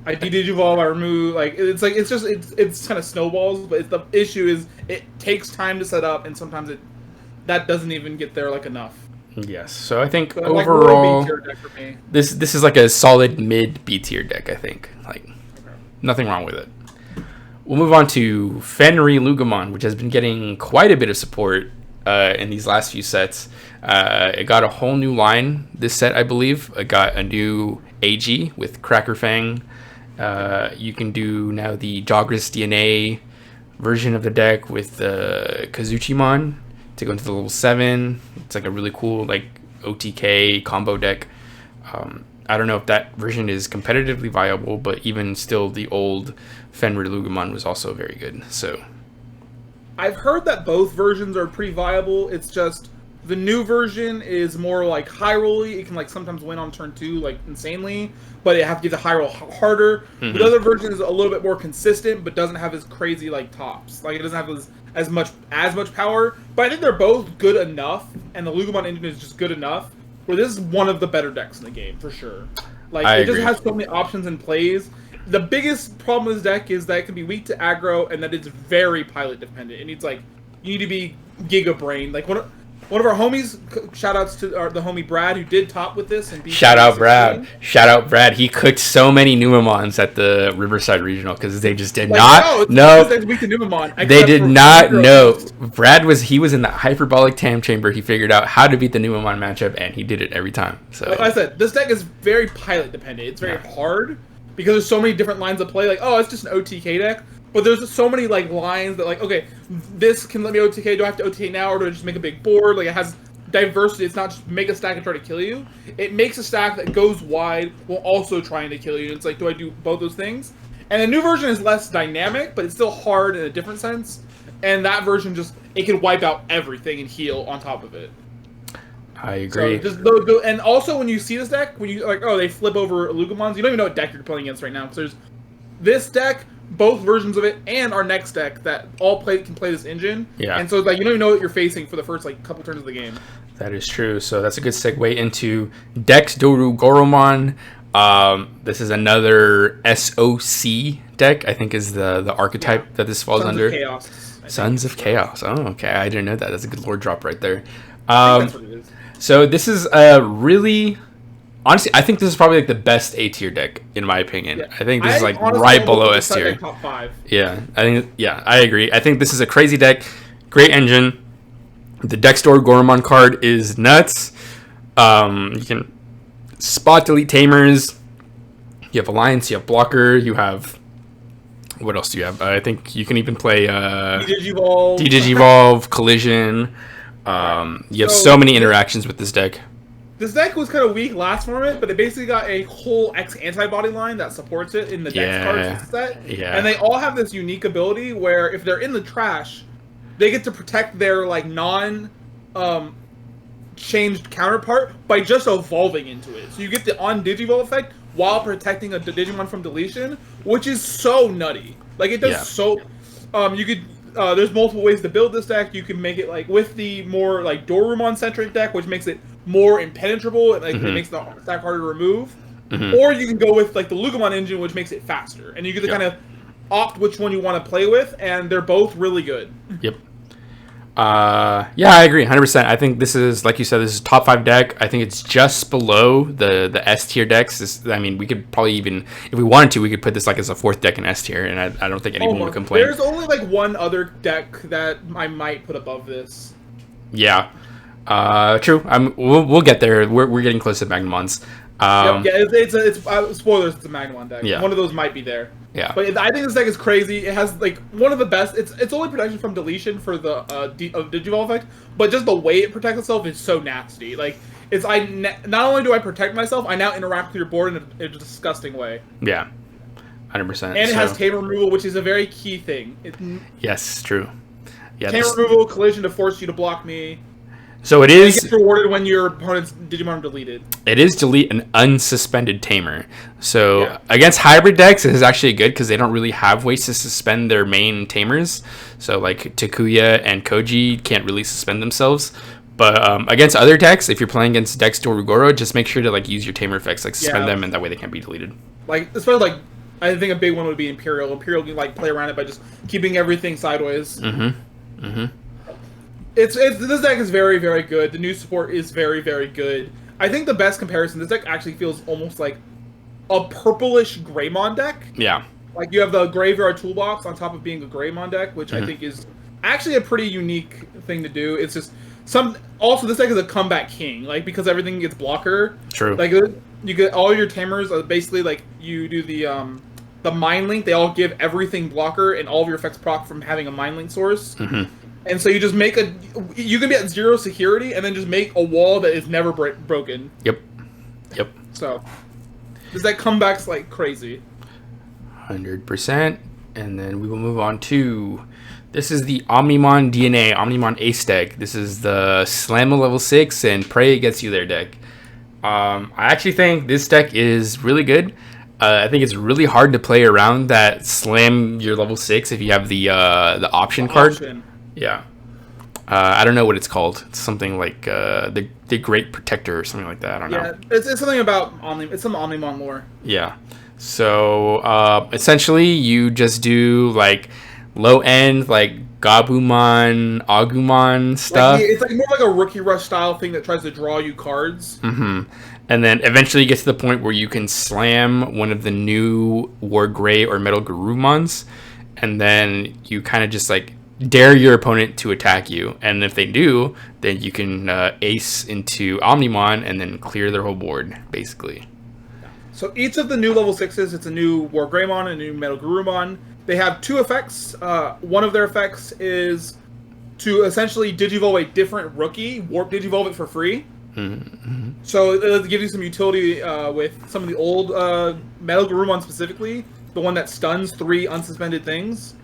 I de-digivolve, I remove, like, it's kind of snowballs, but the issue is it takes time to set up, and sometimes that doesn't even get there, like, enough. Yes, so I think overall, this is like a solid mid B tier deck, I think. Like, nothing wrong with it. We'll move on to Fenriloogamon, which has been getting quite a bit of support in these last few sets. It got a whole new line this set, I believe. It got a new AG with Cracker Fang. You can do now the Jogger's DNA version of the deck with the Kazuchimon to go into the level 7. It's like a really cool like OTK combo deck. I don't know if that version is competitively viable, but even still, the old Fenriloogamon was also very good. So I've heard that both versions are pretty viable. It's just the new version is more like high rolly. It can like sometimes win on turn 2 like insanely, but it has to get the high roll harder. Mm-hmm. The other version is a little bit more consistent, but doesn't have as crazy like tops. Like it doesn't have as much power. But I think they're both good enough, and the Loogamon engine is just good enough where this is one of the better decks in the game for sure. Like it just has so many options and plays. The biggest problem with this deck is that it can be weak to aggro, and that it's very pilot dependent. It needs like you need to be Giga Brain. Like one of our homies, shout outs to the homie Brad, who did top with this. And shout out Brad. He cooked so many Numemons at the Riverside Regional because they just did not know. They did not know. Brad was in that hyperbolic tam chamber. He figured out how to beat the Numemon matchup, and he did it every time. So like I said, this deck is very pilot dependent. It's very hard because there's so many different lines of play. Like, it's just an OTK deck. But there's just so many like lines that like, okay, this can let me OTK. Do I have to OTK now, or do I just make a big board? Like it has diversity. It's not just make a stack and try to kill you. It makes a stack that goes wide while also trying to kill you. It's like, do I do both those things? And the new version is less dynamic, but it's still hard in a different sense. And that version it can wipe out everything and heal on top of it. I agree. So and also when you see this deck, when you like, they flip over Loogamons, you don't even know what deck you're playing against right now. Because there's this deck, both versions of it, and our next deck that all can play this engine. Yeah. And so it's like you don't even know what you're facing for the first like couple turns of the game. That is true. So that's a good segue into DexDorugamon. This is another SOC deck, I think is the archetype that this falls under. Sons of Chaos. Oh, okay. I didn't know that. That's a good lore drop right there. I think that's what it is. So this is a really... Honestly, I think this is probably like the best A tier deck, in my opinion. Yeah. I think this is like right below S tier. Top 5. Yeah, I agree. I think this is a crazy deck. Great engine. The DexDorugamon card is nuts. You can spot delete tamers. You have Alliance, you have Blocker, you have... What else do you have? I think you can even play Digivolve, Collision. You have so many interactions with this deck. This deck was kind of weak last format, but it basically got a whole X antibody line that supports it in the Dex cards set. Yeah. And they all have this unique ability where if they're in the trash, they get to protect their like changed counterpart by just evolving into it. So you get the on Digivolve effect while protecting a Digimon from deletion, which is so nutty. Like it does so. You could. There's multiple ways to build this deck. You can make it like with the more like Dorumon centric deck, which makes it more impenetrable. Like it makes the stack harder to remove. Or you can go with like the Lugamon engine, which makes it faster, and you get to kind of opt which one you want to play with, and they're both really good. Yep. Yeah, I agree 100%. I think this is, like you said, this is top 5 deck. I think it's just below the S tier decks. I mean, we could probably even, if we wanted to, we could put this like as a 4th deck in S tier, and I don't think anyone would complain. There's only like one other deck that I might put above this. Yeah, true. We'll get there. We're getting close to Magnumons. It's spoilers. It's a Magnumon deck. Yeah. One of those might be there. Yeah, but I think this deck is crazy. It has like one of the best. It's only protection from deletion for the Digivolve effect, but just the way it protects itself is so nasty. Like not only do I protect myself, I now interact with your board in a disgusting way. Yeah, 100%. And it has tame removal, which is a very key thing. Yes, true. Yeah, tame removal, collision to force you to block me. So it is. It gets rewarded when your opponent's Digimon are deleted. It is delete an unsuspended tamer. So against hybrid decks, it is actually good because they don't really have ways to suspend their main tamers. So like Takuya and Koji can't really suspend themselves. But against other decks, if you're playing against DexDorugamon, just make sure to like use your tamer effects, like suspend them, and that way they can't be deleted. Like especially like I think a big one would be Imperial. Imperial can like play around it by just keeping everything sideways. This deck is very, very good. The new support is very, very good. I think the best comparison, this deck actually feels almost like a purplish Greymon deck. Yeah. Like you have the Graveyard Toolbox on top of being a Greymon deck, which I think is actually a pretty unique thing to do. It's just also this deck is a comeback king, like because everything gets blocker. True. Like you get all your tamers basically like you do the Mind Link. They all give everything blocker, and all of your effects proc from having a Mind Link source. And so you just make you can be at 0 security, and then just make a wall that is never broken. Yep. So, this deck comebacks like crazy. 100%. And then we will move on to, this is the Omnimon DNA, Omnimon Ace deck. This is the Slam level 6 and Pray Gets You There deck. I actually think this deck is really good. I think it's really hard to play around that Slam your level 6 if you have the option card. Yeah. I don't know what it's called. It's something like the Great Protector or something like that. I don't know. Yeah, it's something about it's some Omnimon lore. Yeah. So essentially, you just do like low end like Gabumon, Agumon stuff. Like, it's like more like a Rookie Rush style thing that tries to draw you cards. And then eventually you get to the point where you can slam one of the new War Grey or Metal Garurumons, and then you kind of just like dare your opponent to attack you, and if they do, then you can ace into Omnimon and then clear their whole board, basically. So each of the new level 6s, it's a new War Greymon and a new Metal Garurumon. They have 2 effects. One of their effects is to essentially Digivolve a different rookie, Warp Digivolve it for free. So it'll give you some utility with some of the old Metal Garurumon specifically, the one that stuns 3 unsuspended things.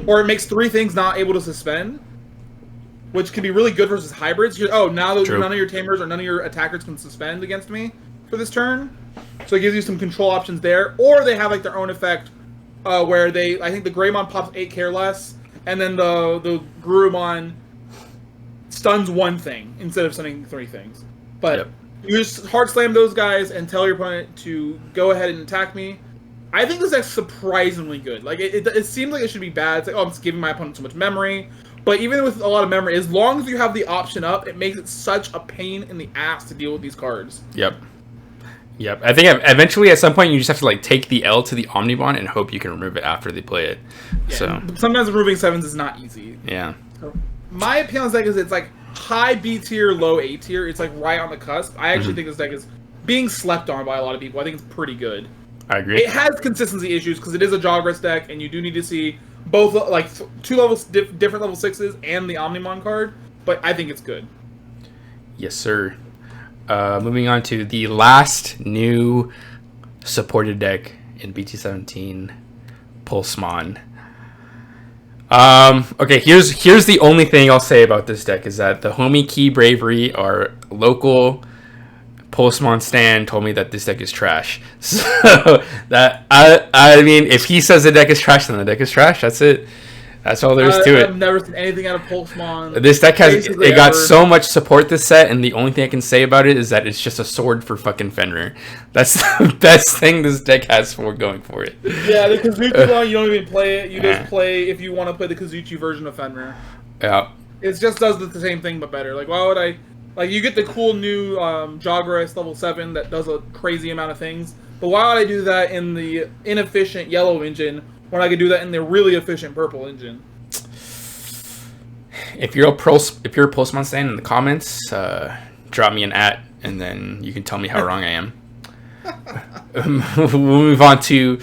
Or it makes 3 things not able to suspend, which can be really good versus hybrids. Now that none of your tamers or none of your attackers can suspend against me for this turn. So it gives you some control options there. Or they have like their own effect where I think the Greymon pops 8 care less, and then the Garurumon stuns one thing instead of stunning 3 things. But Yep. you just hard slam those guys and tell your opponent to go ahead and attack me. I think this deck's surprisingly good. Like, it seems like it should be bad. It's like, oh, I'm just giving my opponent so much memory. But even with a lot of memory, as long as you have the option up, it makes it such a pain in the ass to deal with these cards. Yep. I think eventually at some point you just have to like take the L to the Omnimon and hope you can remove it after they play it. Yeah, So sometimes removing 7s is not easy. yeah. So, my opinion on this deck is it's like high B tier, low A tier. It's like right on the cusp. I actually think this deck is being slept on by a lot of people. I think it's pretty good. I agree. It has consistency issues because it is a Jogress deck, and you do need to see both like 2 levels, different level 6s, and the Omnimon card. But I think it's good. Yes, sir. Moving on to the last new supported deck in BT17, Pulsemon. Okay, here's the only thing I'll say about this deck is that the homie Key Bravery, our local Pulsemon stan, told me that this deck is trash. So that I mean, if he says the deck is trash, then the deck is trash. That's it. That's all there is to it. I've never seen anything out of Pulsemon. This deck got so much support this set, and the only thing I can say about it is that it's just a sword for fucking Fenrir. That's the best thing this deck has for going for it. Yeah, the Kazuchi one, you don't even play it. You just play if you want to play the Kazuchi version of Fenrir. Yeah. It just does the same thing but better. Like, why would I... Like, you get the cool new Jogress level 7 that does a crazy amount of things, but why would I do that in the inefficient yellow engine when I could do that in the really efficient purple engine? If you're a Pulsemon stan in the comments, drop me an @ and then you can tell me how wrong I am. We'll move on to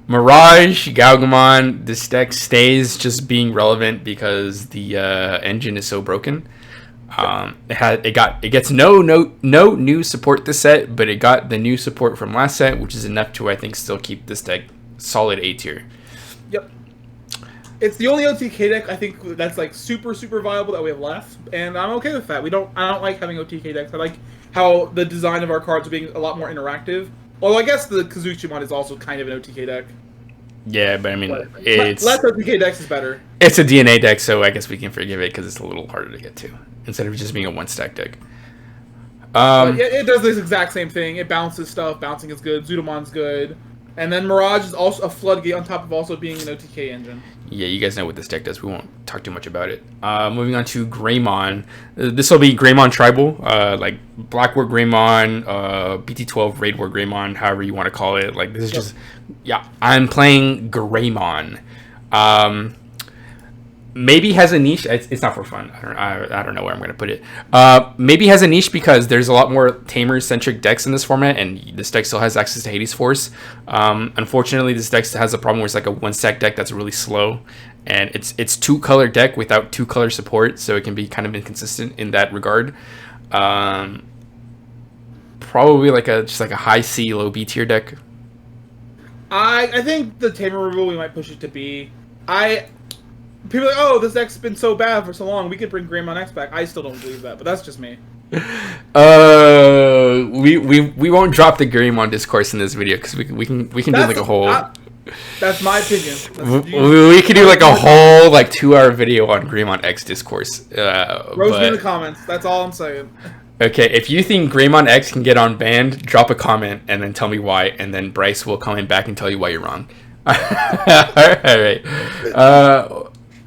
Mirage Galgamon. This deck stays just being relevant because the engine is so broken. It gets no new support this set, but it got the new support from last set, which is enough to I think still keep this deck solid A tier. Yep. It's the only OTK deck I think that's like super viable that we have left, and I'm okay with that. I don't like having OTK decks. I like how the design of our cards are being a lot more interactive. Although I guess the Kazuchimon is also kind of an OTK deck. Yeah, but I mean, it's less OTK decks is better. It's a DNA deck, so I guess we can forgive it because it's a little harder to get to instead of just being a 1-stack deck. It does this exact same thing. It bounces stuff. Bouncing is good. Zudomon's good. And then Mirage is also a floodgate on top of also being an OTK engine. Yeah, you guys know what this deck does. We won't talk too much about it. Moving on to Greymon. This will be Greymon Tribal, like Black War Greymon, BT12 Raid War Greymon, however you want to call it. Like this is just, yeah, I'm playing Greymon. Maybe has a niche. It's not for fun. I don't know where I'm going to put it. Maybe has a niche because there's a lot more tamer-centric decks in this format, and this deck still has access to Hades Force. Unfortunately, this deck has a problem where it's like a 1-stack deck that's really slow, and it's 2-color deck without 2-color support, so it can be kind of inconsistent in that regard. Probably like just like a high C, low B tier deck. I think the tamer removal we might push it to B. People are like, oh, this deck's been so bad for so long. We could bring Greymon X back. I still don't believe that, but that's just me. We won't drop the Greymon discourse in this video because we can do like a whole. That's my opinion. We could do like a whole like 2-hour video on Greymon X discourse. Roast me in the comments. That's all I'm saying. Okay, if you think Greymon X can get unbanned, drop a comment and then tell me why, and then Bryce will comment back and tell you why you're wrong. All right.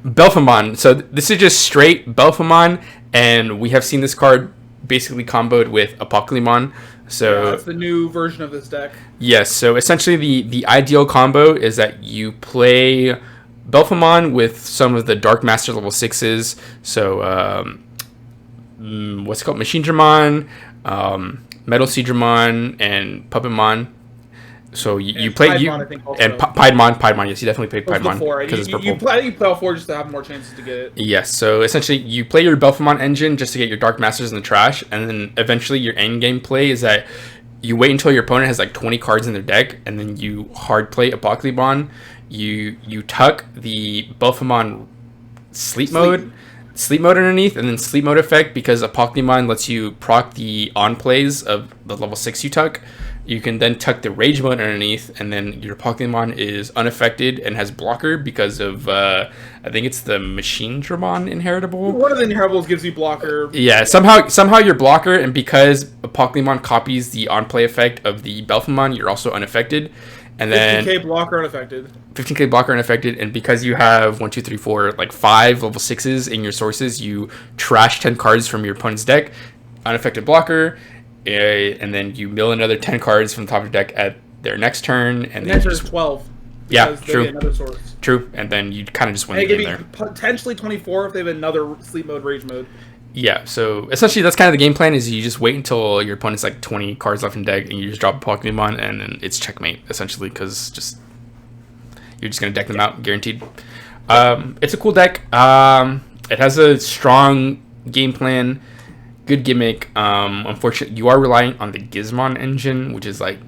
Belfemon. So this is just straight Belfemon, and we have seen this card basically comboed with Apocalypmon. So that's the new version of this deck. Yes. So essentially, the ideal combo is that you play Belfemon with some of the Dark Master level 6s. So what's it called? Machinedramon, Metal Seedramon, and Puppetmon. So you play Piedmon. Yes, you definitely play Piedmon because it's purple. You play all 4 just to have more chances to get it. Yes. So essentially, you play your Belfemon engine just to get your Dark Masters in the trash, and then eventually your end game play is that you wait until your opponent has like 20 cards in their deck, and then you hard play Apocalypmon. You tuck the Belfemon sleep mode underneath, and then sleep mode effect because Apocalypmon lets you proc the on plays of the level 6 you tuck. You can then tuck the Rage Mode underneath, and then your Pokemon is unaffected and has blocker because of, I think it's the Machinedramon inheritable. One of the inheritables gives you blocker. Yeah, somehow you're blocker, and because a Pokemon copies the on-play effect of the Belfemon, you're also unaffected. And then 15k blocker unaffected. 15k blocker unaffected, and because you have 1, 2, 3, 4, like 5 level 6s in your sources, you trash 10 cards from your opponent's deck, unaffected blocker. And then you mill another 10 cards from the top of your deck at their next turn, and then next turn is 12. Yeah, true. Another source. True, and then you kind of just win the game there. Potentially 24 if they have another sleep mode, rage mode. Yeah, so essentially that's kind of the game plan. Is you just wait until your opponent's like 20 cards left in deck, and you just drop a Pokemon, and then it's checkmate essentially, because just you're just gonna deck them out, guaranteed. It's a cool deck. It has a strong game plan. Good gimmick. Unfortunately, you are relying on the Gizmon engine, which is like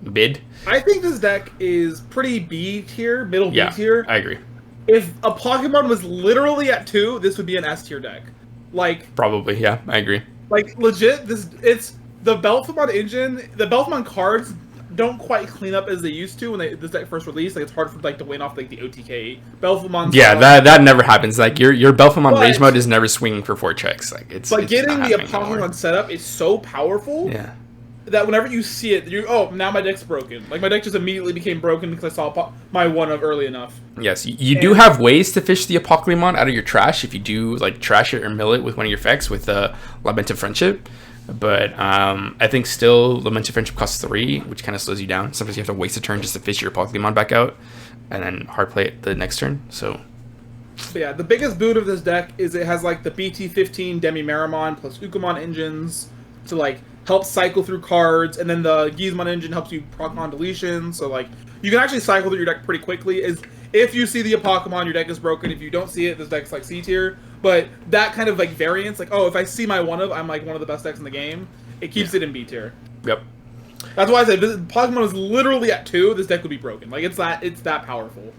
mid. I think this deck is pretty B tier, middle Yeah, B tier. I agree. If a Pokemon was literally at 2, this would be an S tier deck. Like Probably, yeah, I agree. Like legit, it's the Belfemon engine. The Belfemon cards don't quite clean up as they used to when this deck first released. Like it's hard for to win off like the OTK Belfemon. Yeah, that never happens. Like your Belfemon Rage Mode is never swinging for 4 checks. Like it's. But it's getting the Pokemon setup is so powerful. Yeah. That whenever you see it, now my deck's broken. Like my deck just immediately became broken because I saw my one of early enough. Yes, you do have ways to fish the Apocalymon out of your trash if you do like trash it or mill it with one of your effects with Lamented Friendship. But I think still Lamented Friendship costs 3, which kind of slows you down. Sometimes you have to waste a turn just to fish your Pokemon back out, and then hard play it the next turn. So. But yeah, the biggest boot of this deck is it has like the BT17 Demi-Maramon plus Ukamon engines to like help cycle through cards, and then the Gizmon engine helps you proc on deletion. So like you can actually cycle through your deck pretty quickly. Is if you see the Pokemon, your deck is broken. If you don't see it, this deck's like C tier. But that kind of like variance, like if I see my I'm like one of the best decks in the game. It keeps it in B tier. Yep. That's why I said if Pokemon was literally at 2, this deck would be broken. Like it's that powerful.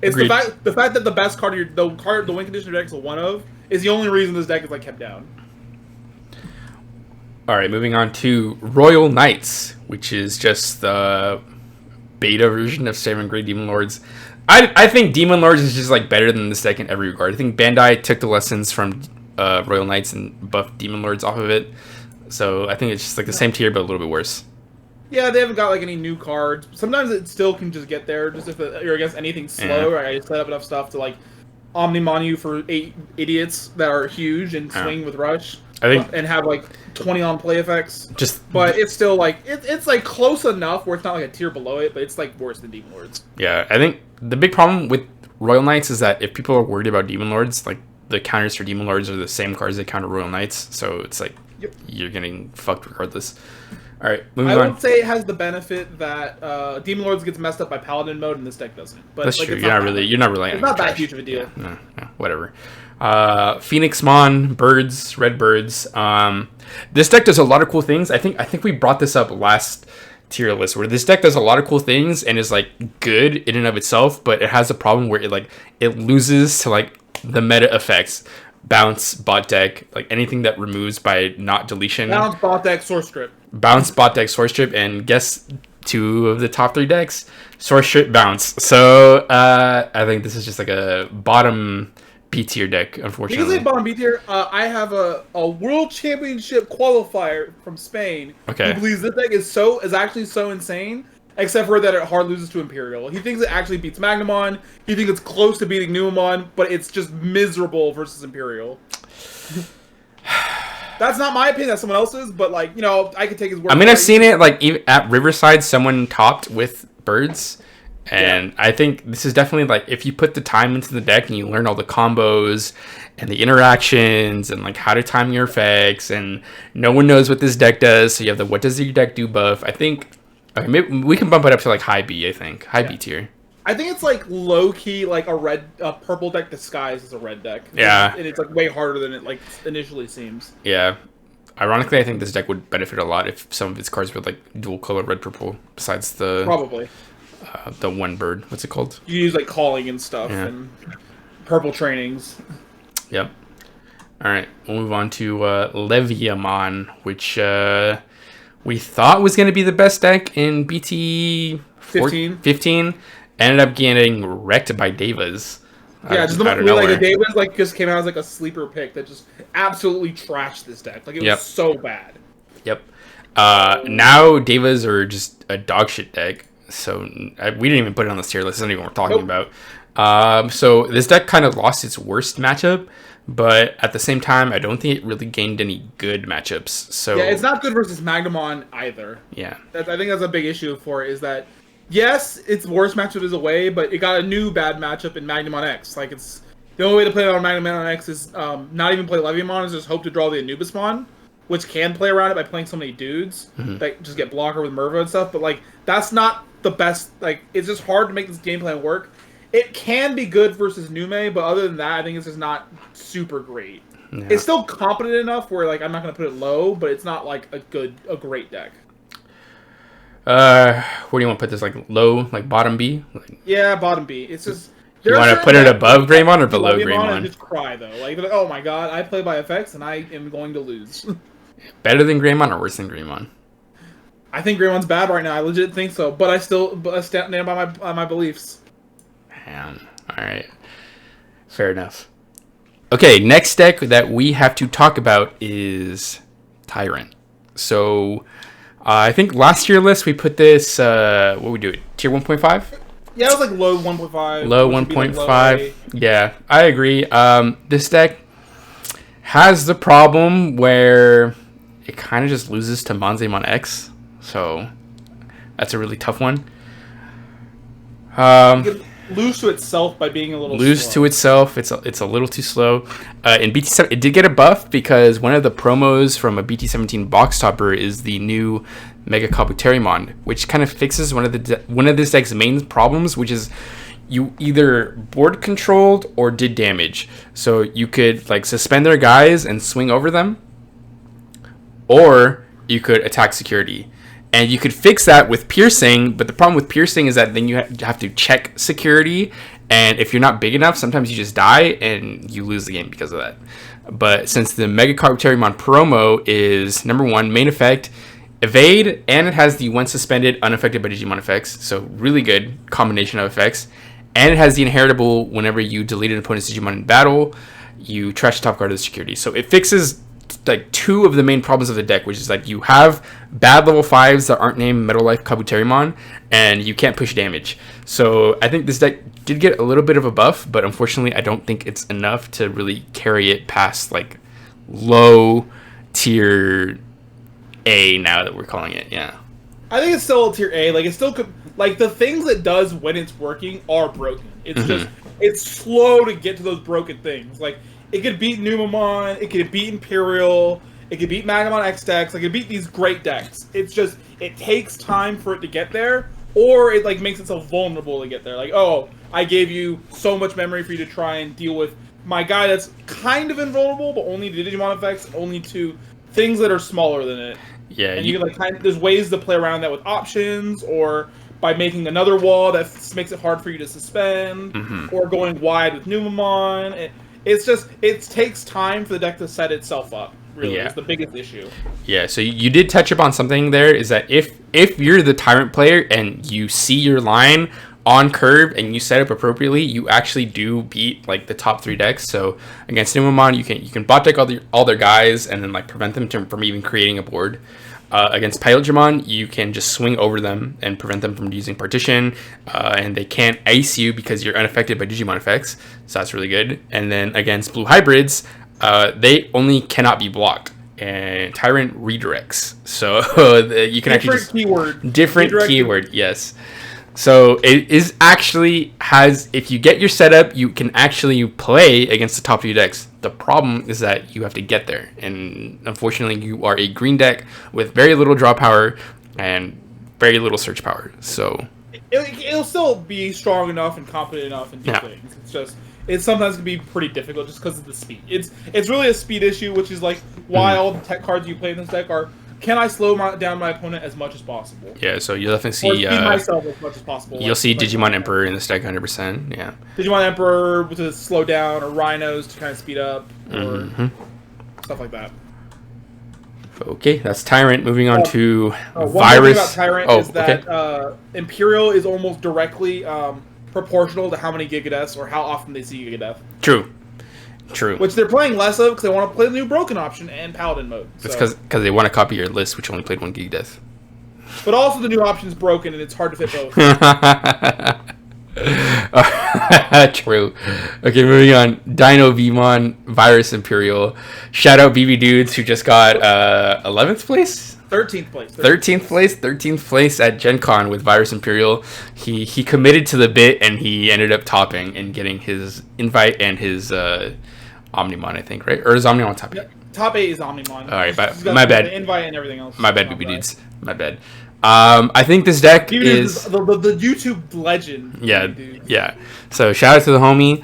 It's the fact that the best card the win conditioner deck is a 1 of is the only reason this deck is like kept down. All right, moving on to Royal Knights, which is just the beta version of 7 Great Demon Lords. I think Demon Lords is just like better than this deck in every regard. I think Bandai took the lessons from Royal Knights and buffed Demon Lords off of it. So I think it's just like the same tier, but a little bit worse. Yeah, they haven't got like any new cards. Sometimes it still can just get there, just if you're against anything slow. Yeah. Right? I just set up enough stuff to like Omnimon you for 8 idiots that are huge and swing with Rush. I think and have like 20 on play effects. But it's still like it's like close enough where it's not like a tier below it, but it's like worse than Demon Lords. Yeah, I think the big problem with Royal Knights is that if people are worried about Demon Lords, like the counters for Demon Lords are the same cards that counter Royal Knights, so it's like you're getting fucked regardless. All right, moving on. I would say it has the benefit that Demon Lords gets messed up by Paladin mode, and this deck doesn't. But that's like, true. You're not really. It's not that huge of a deal. Yeah, no, whatever. Phoenixmon, birds, red birds. This deck does a lot of cool things. I think we brought this up last tier list where this deck does a lot of cool things and is like good in and of itself, but it has a problem where it loses to like the meta effects. Bounce, bot deck, like anything that removes by not deletion. Bounce, bot deck, source strip. Bounce, bot deck, source strip, and guess 2 of the top 3 decks, source strip, bounce. So I think this is just like a bottom B tier deck, unfortunately. You can say bottom B tier. I have a world championship qualifier from Spain. Okay. Who believes this deck is actually so insane, except for that it hard loses to Imperial. He thinks it actually beats Magnamon. He thinks it's close to beating Numamon, but it's just miserable versus Imperial. That's not my opinion. That's someone else's. But like I could take his word. I mean, I've seen it like even at Riverside. Someone topped with birds. And I think this is definitely like if you put the time into the deck and you learn all the combos and the interactions and like how to time your effects, and no one knows what this deck does, so you have the what does your deck do buff. I think maybe we can bump it up to like high B. I think high B tier. I think it's like low key like a purple deck disguised as a red deck. Yeah, and it's like way harder than it like initially seems. Yeah. Ironically, I think this deck would benefit a lot if some of its cards were like dual color red purple. Besides the one bird. What's it called? You use like calling and stuff and purple trainings. Yep. All right, we'll move on to Leviamon, which we thought was going to be the best deck in BT 15 ended up getting wrecked by Devas. Yeah, just the Devas just came out as like a sleeper pick that just absolutely trashed this deck. Like it was so bad. Yep. Now Devas are just a dog shit deck. So we didn't even put it on the tier list. That's not even what we're talking about. So this deck kind of lost its worst matchup, but at the same time, I don't think it really gained any good matchups. So yeah, it's not good versus Magnamon either. Yeah, I think that's a big issue for it. Is that yes, its worst matchup is away, but it got a new bad matchup in Magnamon X. Like it's the only way to play it on Magnamon X is not even play Leviamon, is just hope to draw the Anubismon, which can play around it by playing so many dudes that just get blocker with Merva and stuff. But like that's not the best. Like it's just hard to make this game plan work. It can be good versus Nume, but other than that, I think it's just not super great. Yeah. It's still competent enough where like I'm not gonna put it low, but it's not like a great deck. Where do you want to put this? Like low, like bottom B? Yeah, bottom B. It's just you want to put it above Greymon or below Greymon? And just cry though. Like oh my god, I play by effects and I am going to lose. Better than Greymon or worse than Greymon? I think Greymon's bad right now. I legit think so, but I stand by my beliefs. Man, all right, fair enough. Okay, next deck that we have to talk about is Tyrant. So, I think last year list we put this. What we do it? Tier 1.5. Yeah, it was like low 1.5. Low 1.5. Yeah, I agree. This deck has the problem where it kind of just loses to Monzemon X. So that's a really tough one. Lose to itself by being a little slow. To itself. It's a little too slow. In BT7, it did get a buff because one of the promos from a BT17 box topper is the new Mega Kabuterimon, which kind of fixes one of this deck's main problems, which is you either board controlled or did damage. So you could like suspend their guys and swing over them, or you could attack security. And you could fix that with piercing, but the problem with piercing is that then you have to check security, and if you're not big enough, sometimes you just die and you lose the game because of that. But since the Mega Kabuterimon promo is number 1 main effect, evade, and it has the when suspended unaffected by Digimon effects, so really good combination of effects, and it has the inheritable whenever you delete an opponent's Digimon in battle, you trash the top card of the security. So it fixes like 2 of the main problems of the deck, which is like you have bad level 5s that aren't named Metal Life Kabuterimon, and you can't push damage. So I think this deck did get a little bit of a buff, but unfortunately I don't think it's enough to really carry it past like low tier A now that we're calling it. Yeah, I think it's still a tier A. Like it's still like the things it does when it's working are broken. It's just it's slow to get to those broken things. Like it could beat Numamon, it could beat Imperial, it could beat Magnamon X decks, like it could beat these great decks. It's just, it takes time for it to get there, or it like makes itself vulnerable to get there. Like, oh, I gave you so much memory for you to try and deal with my guy that's kind of invulnerable, but only to Digimon effects, only to things that are smaller than it. Yeah. And you can like there's ways to play around that with options, or by making another wall that makes it hard for you to suspend, or going wide with Numamon. It's just, it takes time for the deck to set itself up, really, is the biggest issue. Yeah, so you did touch upon something there, is that if you're the Tyrant player and you see your line on curve and you set up appropriately, you actually do beat like the top 3 decks. So against Numamon, you can bot deck all their guys and then like prevent them from even creating a board. Against Imperialdramon, you can just swing over them and prevent them from using partition, and they can't ice you because you're unaffected by Digimon effects, so that's really good. And then against Blue Hybrids, they only cannot be blocked, and Tyrant redirects, so you can actually just... Different keyword, yes. So it is actually if you get your setup, you can actually play against the top 2 decks. The problem is that you have to get there, and unfortunately you are a green deck with very little draw power and very little search power. So it'll still be strong enough and competent enough and do things. It's just it sometimes can be pretty difficult just because of the speed. It's really a speed issue, which is like why all the tech cards you play in this deck are. Can I slow down my opponent as much as possible? Yeah, so you'll definitely see... Or speed myself as much as possible. You'll see Digimon Emperor in this deck 100%, yeah. Digimon Emperor with a slow down, or Rhinos to kind of speed up, or stuff like that. Okay, that's Tyrant. Moving on to One Virus. thing about Tyrant is that Imperial is almost directly proportional to how many Gigadeaths or how often they see Gigadeath. True. Which they're playing less of because they want to play the new Broken option and Paladin mode. It's because they want to copy your list, which only played one Gigadeath. But also the new option is broken and it's hard to fit both. True. Okay, moving on. Dino-Vmon, Virus Imperial. Shout out BB Dudes who just got 11th place? 13th place. 13th place at Gen Con with Virus Imperial. He committed to the bit and he ended up topping and getting his invite and his Omnimon, I think, right? Or is Omnimon top 8? Yeah, top 8 is Omnimon. All right, my bad. The invite and everything else. My bad, BB Dudes. My bad. I think this deck is the YouTube legend. Yeah. So shout out to the homie.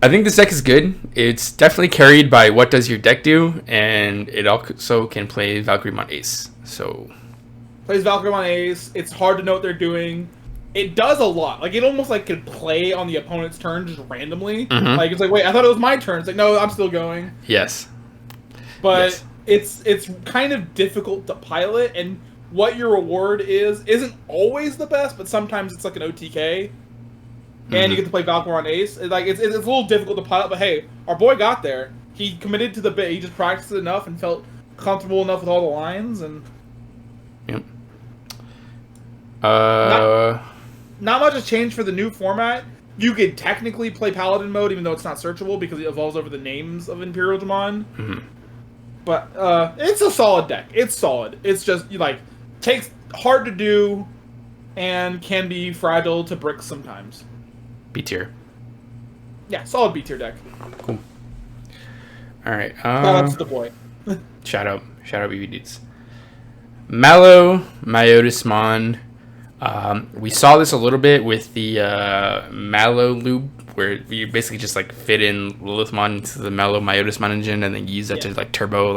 I think this deck is good. It's definitely carried by what does your deck do, and it also can play Valkyremon Ace. So plays Valkyremon Ace. It's hard to know what they're doing. It does a lot. Like it almost like could play on the opponent's turn just randomly. Mm-hmm. Like it's like, wait, I thought it was my turn. It's like, no, I'm still going. Yes. But it's kind of difficult to pilot, and what your reward isn't always the best, but sometimes it's like an OTK. And you get to play Valkyremon Ace. It's a little difficult to pilot, but hey, our boy got there. He committed to the bit. He just practiced it enough and felt comfortable enough with all the lines. And yep. Not much has changed for the new format. You could technically play Paladin mode, even though it's not searchable because it evolves over the names of Imperialdramon. Mm-hmm. But it's a solid deck. It's solid. It's just takes hard to do, and can be fragile to bricks sometimes. B tier. Yeah, solid B tier deck. Cool. All right. That's the boy. Shout out, BB Dudes. Mallow, Myotismon. We saw this a little bit with the Mallow loop, where you basically just fit in Lilithmon into the Mallow Myotismon engine, and then use that to turbo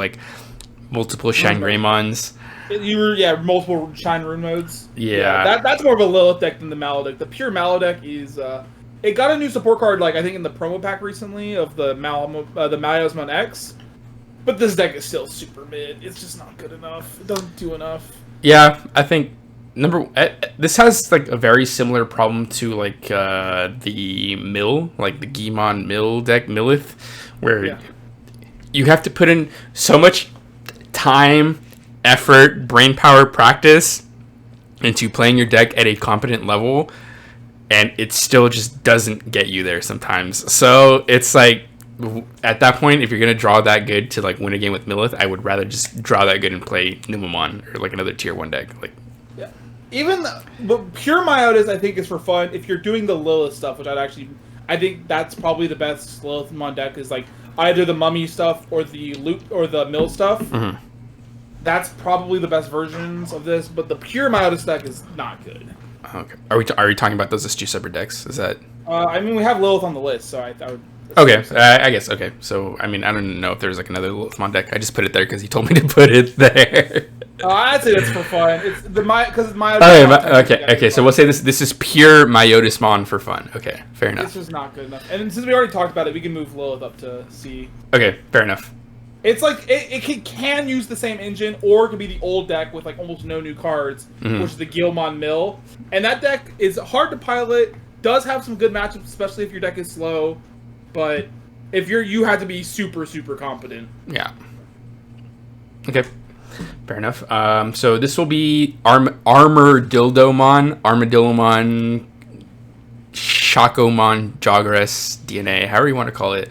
multiple Shine Greymons. Multiple Shine Rune modes. Yeah. That's more of a Lilith deck than the Mallow deck. The pure Mallow deck is it got a new support card I think in the promo pack recently of the Myotismon X. But this deck is still super mid. It's just not good enough. It doesn't do enough. Yeah, I think this has a very similar problem to the Mill, the Gimon Mill deck, Millith, where you have to put in so much time, effort, brain power, practice into playing your deck at a competent level, and it still just doesn't get you there sometimes. So it's at that point, if you're gonna draw that good to win a game with Millith, I would rather just draw that good and play Numamon or another tier 1 deck. But pure Myotis I think is for fun if you're doing the Lilith stuff, which I think that's probably the best Lilithmon deck is either the Mummy stuff or the Loop or the Mill stuff. Mm-hmm. That's probably the best versions of this, but the pure Myotis deck is not good. Okay. Are we talking about those as 2 separate decks? Is that? We have Lilith on the list, so I would. Okay, I guess. Okay, so I don't know if there's another Lilithmon deck. I just put it there because he told me to put it there. I'd say that's for fun. It's because it's Myotis. Okay. So we'll say this is pure Myotismon for fun. Okay, fair enough. This is not good enough. And since we already talked about it, we can move Lilith up to C. Okay, fair enough. It's it can use the same engine, or it could be the old deck with almost no new cards, which is the Gilmon Mill. And that deck is hard to pilot. Does have some good matchups, especially if your deck is slow. But if you have to be super, super competent. Yeah. Okay. Fair enough. So this will be Armadillomon, Shakomon, Jogres, DNA, however you want to call it.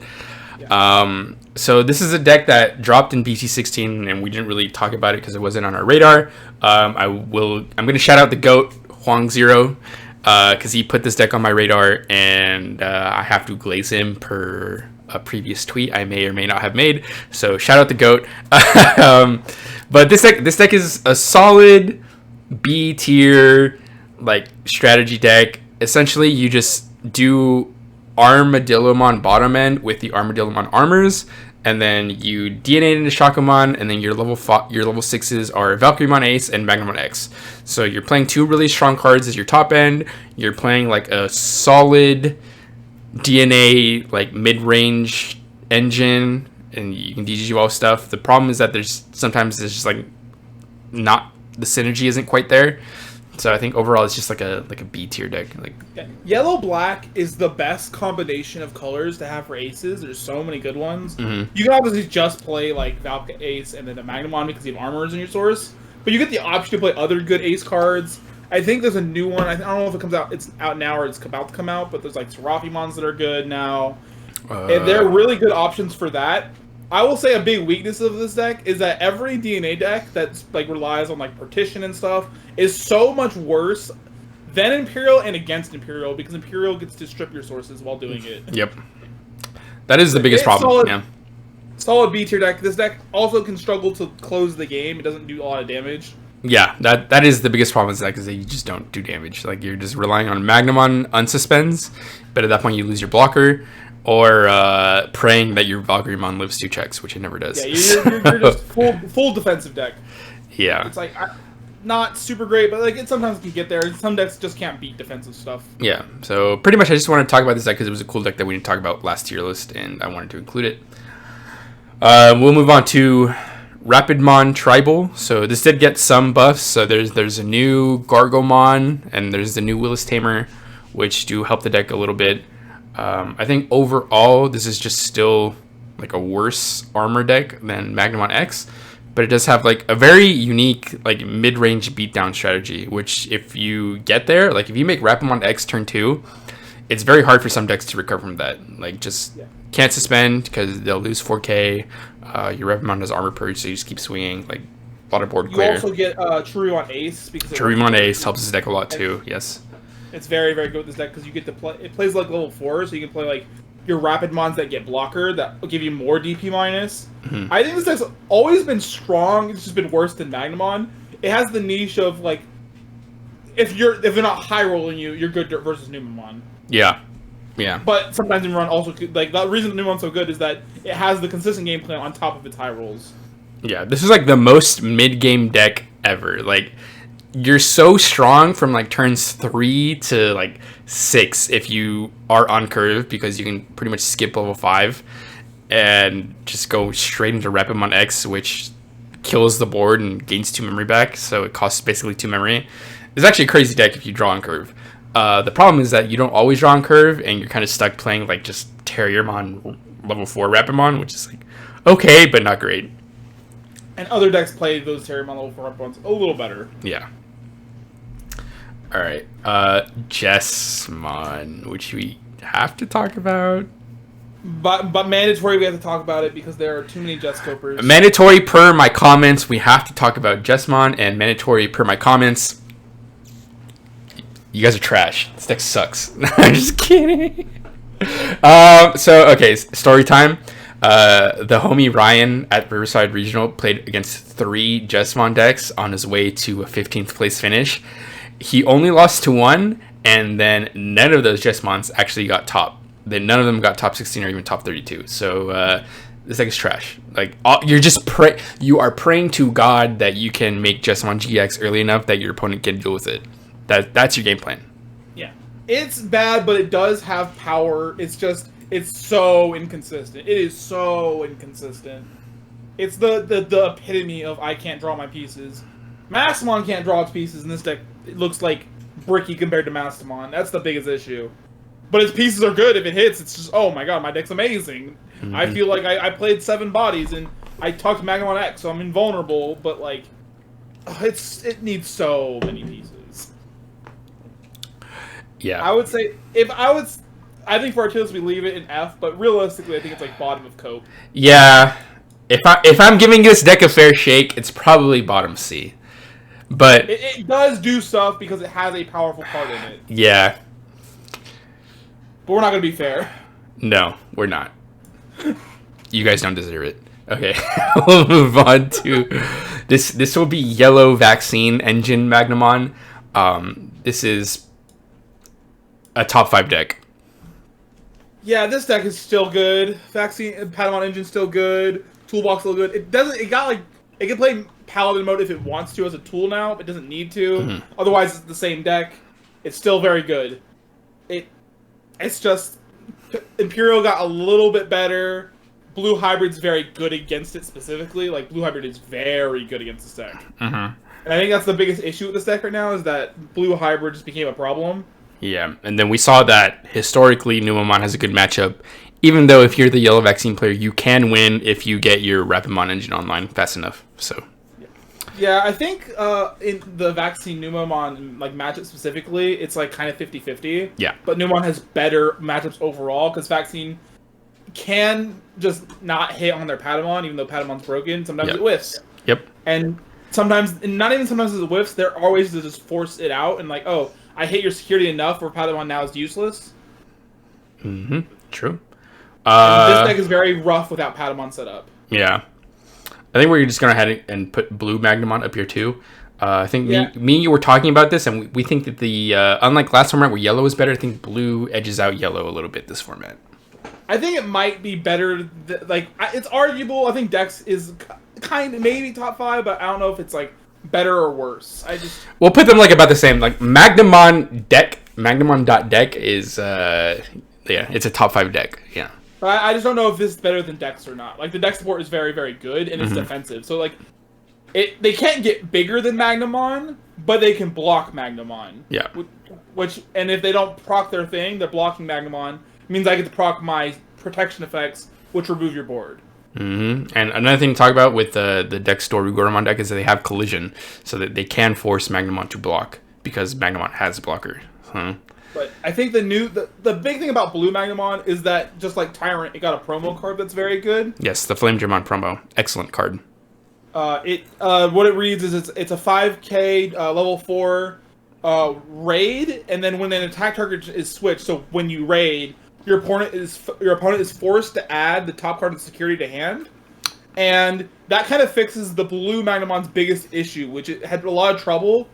Yeah. So this is a deck that dropped in BT16, and we didn't really talk about it because it wasn't on our radar. I'm going to shout out the GOAT, Huang Zero, because he put this deck on my radar, and I have to glaze him per a previous tweet I may or may not have made. So shout out the GOAT. But this deck is a solid B tier strategy deck. Essentially, you just do Armadillomon bottom end with the Armadillomon armors, and then you DNA into Shakomon, and then your level 6s are Valkyremon Ace and Magnamon X. So you're playing 2 really strong cards as your top end. You're playing a solid DNA mid-range engine. and you can DG all stuff. The problem is that sometimes it's just like not the synergy isn't quite there. So I think overall it's just like a B tier deck. Like yellow black is the best combination of colors to have for aces. There's so many good ones. Mm-hmm. You can obviously just play like Valka Ace and then the Magnamon because you have armors in your source, but you get the option to play other good ace cards. I think there's a new one. I don't know if it comes out. It's out now or it's about to come out. But there's like Serafimons that are good now, and they're really good options for that. I will say a big weakness of this deck is that every DNA deck that's like relies on like partition and stuff is so much worse than Imperial and against Imperial because Imperial gets to strip your sources while doing it. Yep, that is the biggest problem. Solid B tier deck. This deck also can struggle to close the game. It doesn't do a lot of damage. Yeah, that is the biggest problem with that, because you just don't do damage. Like, you're just relying on Magnamon unsuspends, but at that point you lose your blocker, or praying that your Valkyremon lives 2 checks, which it never does. Yeah, you're just full defensive deck. Yeah. It's like, not super great, but like it sometimes can get there. Some decks just can't beat defensive stuff. Yeah, so pretty much I just wanted to talk about this deck because it was a cool deck that we didn't talk about last tier list, and I wanted to include it. We'll move on to Rapidmon Tribal. So this did get some buffs. So there's a new Gargomon and there's the new Willis Tamer, which do help the deck a little bit. I think overall this is just still like a worse armor deck than Magnamon X, but it does have like a very unique like mid-range beatdown strategy, which if you get there, like if you make Rapidmon X turn 2, it's very hard for some decks to recover from that. Like just can't suspend because they'll lose 4K. Your Rapidmon does armor purge, so you just keep swinging. Like a lot of board clear. You also get Trurimon Ace because Trurimon Ace helps this deck a lot too. Yes, it's very very good with this deck because you get to play. It plays like level 4, so you can play like your Rapidmons that get blocker that will give you more DP minus. Mm-hmm. I think this deck's always been strong. It's just been worse than Magnamon. It has the niche of like if they're not high rolling you, you're good versus Numemon. Yeah. Yeah. But sometimes Numemon also like the reason Numemon's so good is that it has the consistent gameplay on top of its high rolls. Yeah, this is like the most mid-game deck ever. Like you're so strong from like turns 3 to like 6 if you are on curve, because you can pretty much skip level 5 and just go straight into Rapidmon X, which kills the board and gains 2 memory back, so it costs basically 2 memory. It's actually a crazy deck if you draw on curve. The problem is that you don't always draw on curve, and you're kind of stuck playing like just Terriermon level 4 Rapidmon, which is like okay, but not great. And other decks play those Terriermon level 4 Rapidmons a little better. Yeah. All right, Jessmon, which we have to talk about. But mandatory, we have to talk about it because there are too many Jesscopers. Mandatory per my comments, we have to talk about Jessmon, and mandatory per my comments. You guys are trash. This deck sucks. I'm just kidding. Okay, story time. The homie Ryan at Riverside Regional played against 3 Jessmon decks on his way to a 15th place finish. He only lost to 1, and then none of those Jessmons actually got top. Then none of them got top 16 or even top 32. So this deck is trash. Like you're just you are praying to God that you can make Jessmon GX early enough that your opponent can deal with it. That's your game plan. Yeah, it's bad, but it does have power. It's so inconsistent. It is so inconsistent. It's the epitome of I can't draw my pieces. Mastamon can't draw its pieces, and this deck it looks like bricky compared to Mastamon. That's the biggest issue. But its pieces are good. If it hits, it's just, oh my god, my deck's amazing. Mm-hmm. I feel like I played 7 bodies, and I tucked Magnamon X, so I'm invulnerable, but like, it needs so many pieces. Yeah. I would say, I think for our tier list we leave it in F, but realistically I think it's like bottom of Cope. Yeah. If I'm giving this deck a fair shake, it's probably bottom C. But it does do stuff because it has a powerful card in it. Yeah. But we're not going to be fair. No, we're not. You guys don't deserve it. Okay, we'll move on to this. This will be Yellow Vaccine Engine Magnamon. This is a top 5 deck. Yeah, this deck is still good. Vaccine Patamon Engine still good. Toolbox still good. It can play Paladin mode if it wants to as a tool now, but it doesn't need to. Mm-hmm. Otherwise, it's the same deck. It's still very good. It's just Imperial got a little bit better, Blue Hybrid's very good against it specifically. Like, Blue Hybrid is very good against this deck. Mm-hmm. And I think that's the biggest issue with this deck right now, is that Blue Hybrid just became a problem. Yeah, and then we saw that historically Numemon has a good matchup. Even though if you're the yellow vaccine player, you can win if you get your Rapidmon engine online fast enough. So. Yeah, I think in the vaccine Numemon like matchup specifically, it's like kind of 50-50. Yeah. But Numemon has better matchups overall because vaccine can just not hit on their Patamon, even though Patamon's broken. Sometimes it whiffs. Yep. And sometimes, and not even sometimes it whiffs, there are ways to just force it out and like, oh, I hit your security enough where Patamon now is useless. Mm-hmm. True. This deck is very rough without Patamon set up. Yeah. I think we're just going to head and put Blue Magnamon up here too. I think me and you were talking about this, and we think that the unlike last format where yellow is better, I think blue edges out yellow a little bit this format. I think it might be better. It's arguable. I think Dex is kind of maybe top 5, but I don't know if it's like better or worse. We'll put them like about the same. Like Magnamon.deck is it's a top 5 deck. Yeah. But I just don't know if this is better than Dex or not. Like, the Dex support is very, very good, and it's defensive. So, like, they can't get bigger than Magnamon, but they can block Magnamon. Yeah. And if they don't proc their thing, they're blocking Magnamon, means I get to proc my protection effects, which remove your board. Mm-hmm. And another thing to talk about with the DexDorugamon deck is that they have collision, so that they can force Magnamon to block, because Magnamon has a blocker. But I think the big thing about Blue Magnamon is that, just like Tyrant, it got a promo card that's very good. Yes, the Flamedramon promo. Excellent card. What it reads is it's a 5k level 4 raid, and then when an attack target is switched, so when you raid, your opponent is forced to add the top card of security to hand. And that kind of fixes the Blue Magnamon's biggest issue, which it had a lot of trouble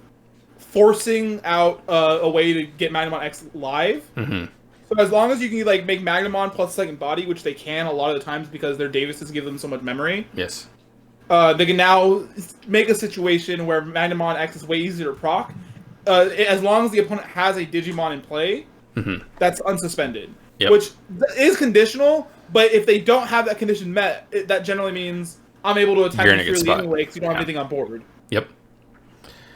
forcing out a way to get Magnamon X live. Mm-hmm. So as long as you can like make Magnamon plus second body, which they can a lot of the times because their Davises give them so much memory. Yes. They can now make a situation where Magnamon X is way easier to proc. As long as the opponent has a Digimon in play, that's unsuspended. Yep. Which is conditional, but if they don't have that condition met, that generally means I'm able to attack you freely anyway because you don't have anything on board. Yep.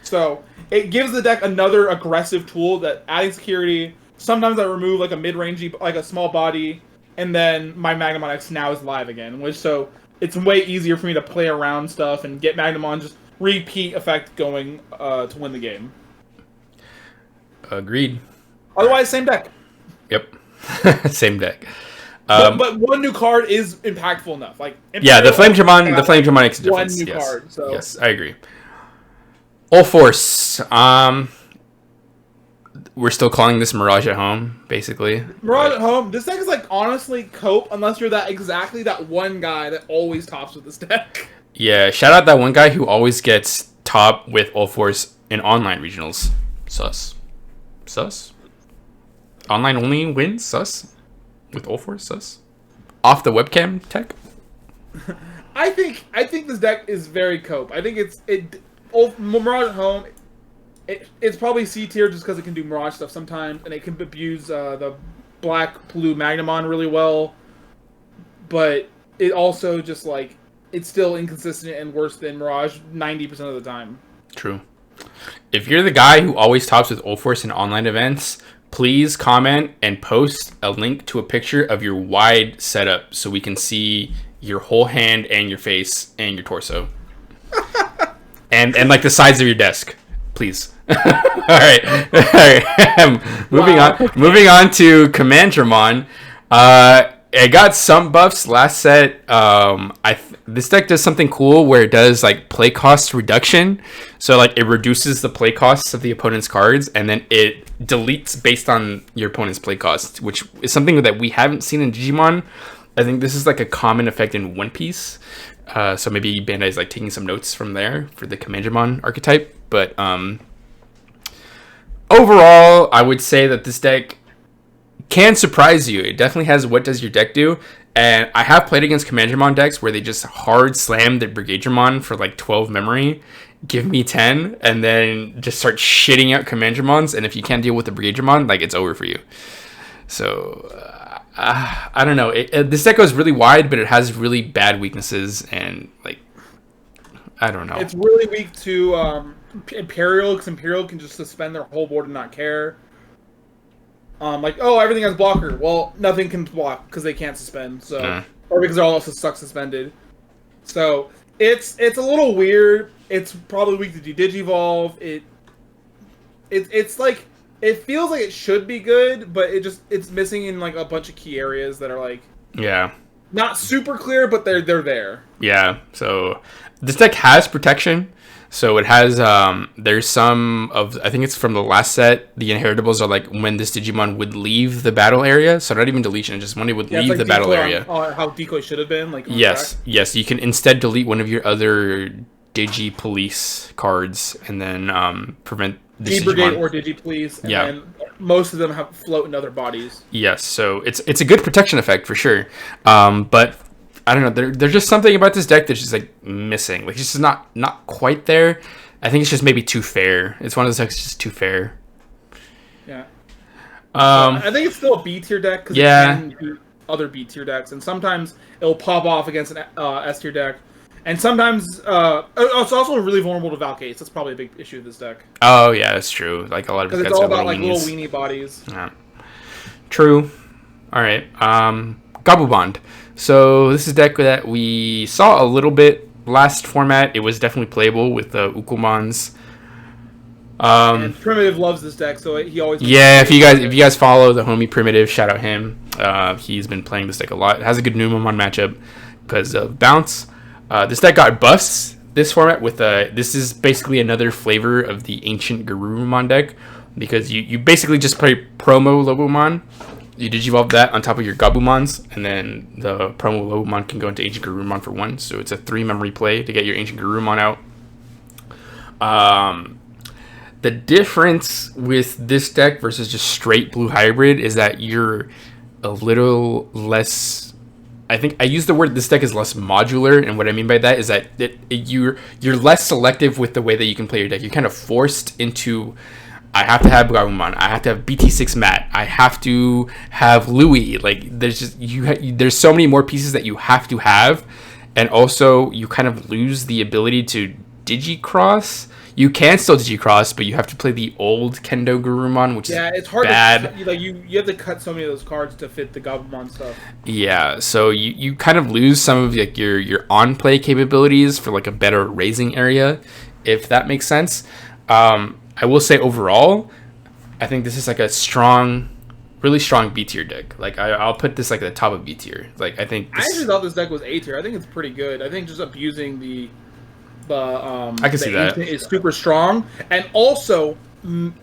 So it gives the deck another aggressive tool that adding security. Sometimes I remove like a mid-rangey, like a small body, and then my Magnamon X now is live again. So it's way easier for me to play around stuff and get Magnamon just repeat effect going to win the game. Agreed. Otherwise, same deck. Yep. Same deck. But one new card is impactful enough. Like the Flamedramon makes a difference. One new card. So. Yes, I agree. All Force. We're still calling this Mirage at Home, basically. Mirage at Home. This deck is like honestly cope unless you're that one guy that always tops with this deck. Yeah, shout out that one guy who always gets top with All Force in online regionals. Sus. Online only wins? Sus? With All Force? Sus? Off the webcam tech? I think this deck is very cope. I think Mirage at Home, it's probably C tier just because it can do Mirage stuff sometimes, and it can abuse the black-blue Magnamon really well, but it also just, like, it's still inconsistent and worse than Mirage 90% of the time. True. If you're the guy who always tops with All Force in online events, please comment and post a link to a picture of your wide setup so we can see your whole hand and your face and your torso. and like the sides of your desk, please. All right. Moving on to Commandramon. It got some buffs last set. This deck does something cool where it does like play cost reduction. So like it reduces the play costs of the opponent's cards, and then it deletes based on your opponent's play cost, which is something that we haven't seen in Digimon. I think this is like a common effect in One Piece. So maybe Bandai is like taking some notes from there for the Commandramon archetype. But overall, I would say that this deck can surprise you. It definitely has what does your deck do. And I have played against Commandramon decks where they just hard slam the Brigadramon for like 12 memory, give me 10, and then just start shitting out Commandramons. And if you can't deal with the Brigadramon, like it's over for you. So I don't know. This deck goes really wide, but it has really bad weaknesses, and like, I don't know. It's really weak to Imperial, because Imperial can just suspend their whole board and not care. Like, oh, everything has blocker. Well, nothing can block because they can't suspend. So, or because they're all stuck suspended. So it's a little weird. It's probably weak to Digivolve. It's like, it feels like it should be good, but it's missing in like a bunch of key areas that are like, yeah, not super clear, but they're there. Yeah. So this deck has protection. So it has there's some of, I think it's from the last set, the inheritables are like when this Digimon would leave the battle area. So not even deletion, just when it would leave like the battle area. How decoy should have been, like, yes, you can instead delete one of your other Digi Police cards and then prevent this Brigade Digimon. or Digi Police, and then most of them have float in other bodies. Yes, so it's a good protection effect for sure. But I don't know. There's just something about this deck that's just like missing. Like it's just not quite there. I think it's just maybe too fair. It's one of those decks that's just too fair. Yeah. I think it's still a B tier deck because it can beat other B tier decks, and sometimes it'll pop off against an S tier deck, and sometimes it's also really vulnerable to Valkates. That's probably a big issue with this deck. Oh yeah, that's true. Like a lot of because it's all about like little weenie bodies. Yeah. True. All right. Gabumon. So this is a deck that we saw a little bit last format. It was definitely playable with the Ukulmons. And Primitive loves this deck, so he always. Yeah, if you guys follow the homie Primitive, shout out him. He's been playing this deck a lot. It has a good Numemon matchup because of bounce. This deck got buffs this format with this is basically another flavor of the ancient Garurumon deck because you basically just play promo Lobomon. You Digivolve that on top of your Gabumons, and then the promo Lobomon can go into Ancient Garurumon for 1. So it's a 3 memory play to get your Ancient Garurumon out. The difference with this deck versus just straight blue hybrid is that you're a little less. I think I use the word this deck is less modular, and what I mean by that is that you're less selective with the way that you can play your deck. You're kind of forced into. I have to have Gallantmon. I have to have BT6 Matt. I have to have Louis. Like there's just there's so many more pieces that you have to have, and also you kind of lose the ability to Digicross. You can still Digicross, but you have to play the old Kendo Garurumon, which is it's hard bad. You have to cut so many of those cards to fit the Gabumon stuff. Yeah, so you kind of lose some of like your on play capabilities for like a better raising area, if that makes sense. I will say overall, I think this is like a really strong B tier deck. Like I'll put this like at the top of B tier. Like I actually thought this deck was A tier. I think it's pretty good. I think just abusing the I can see that is super strong, and also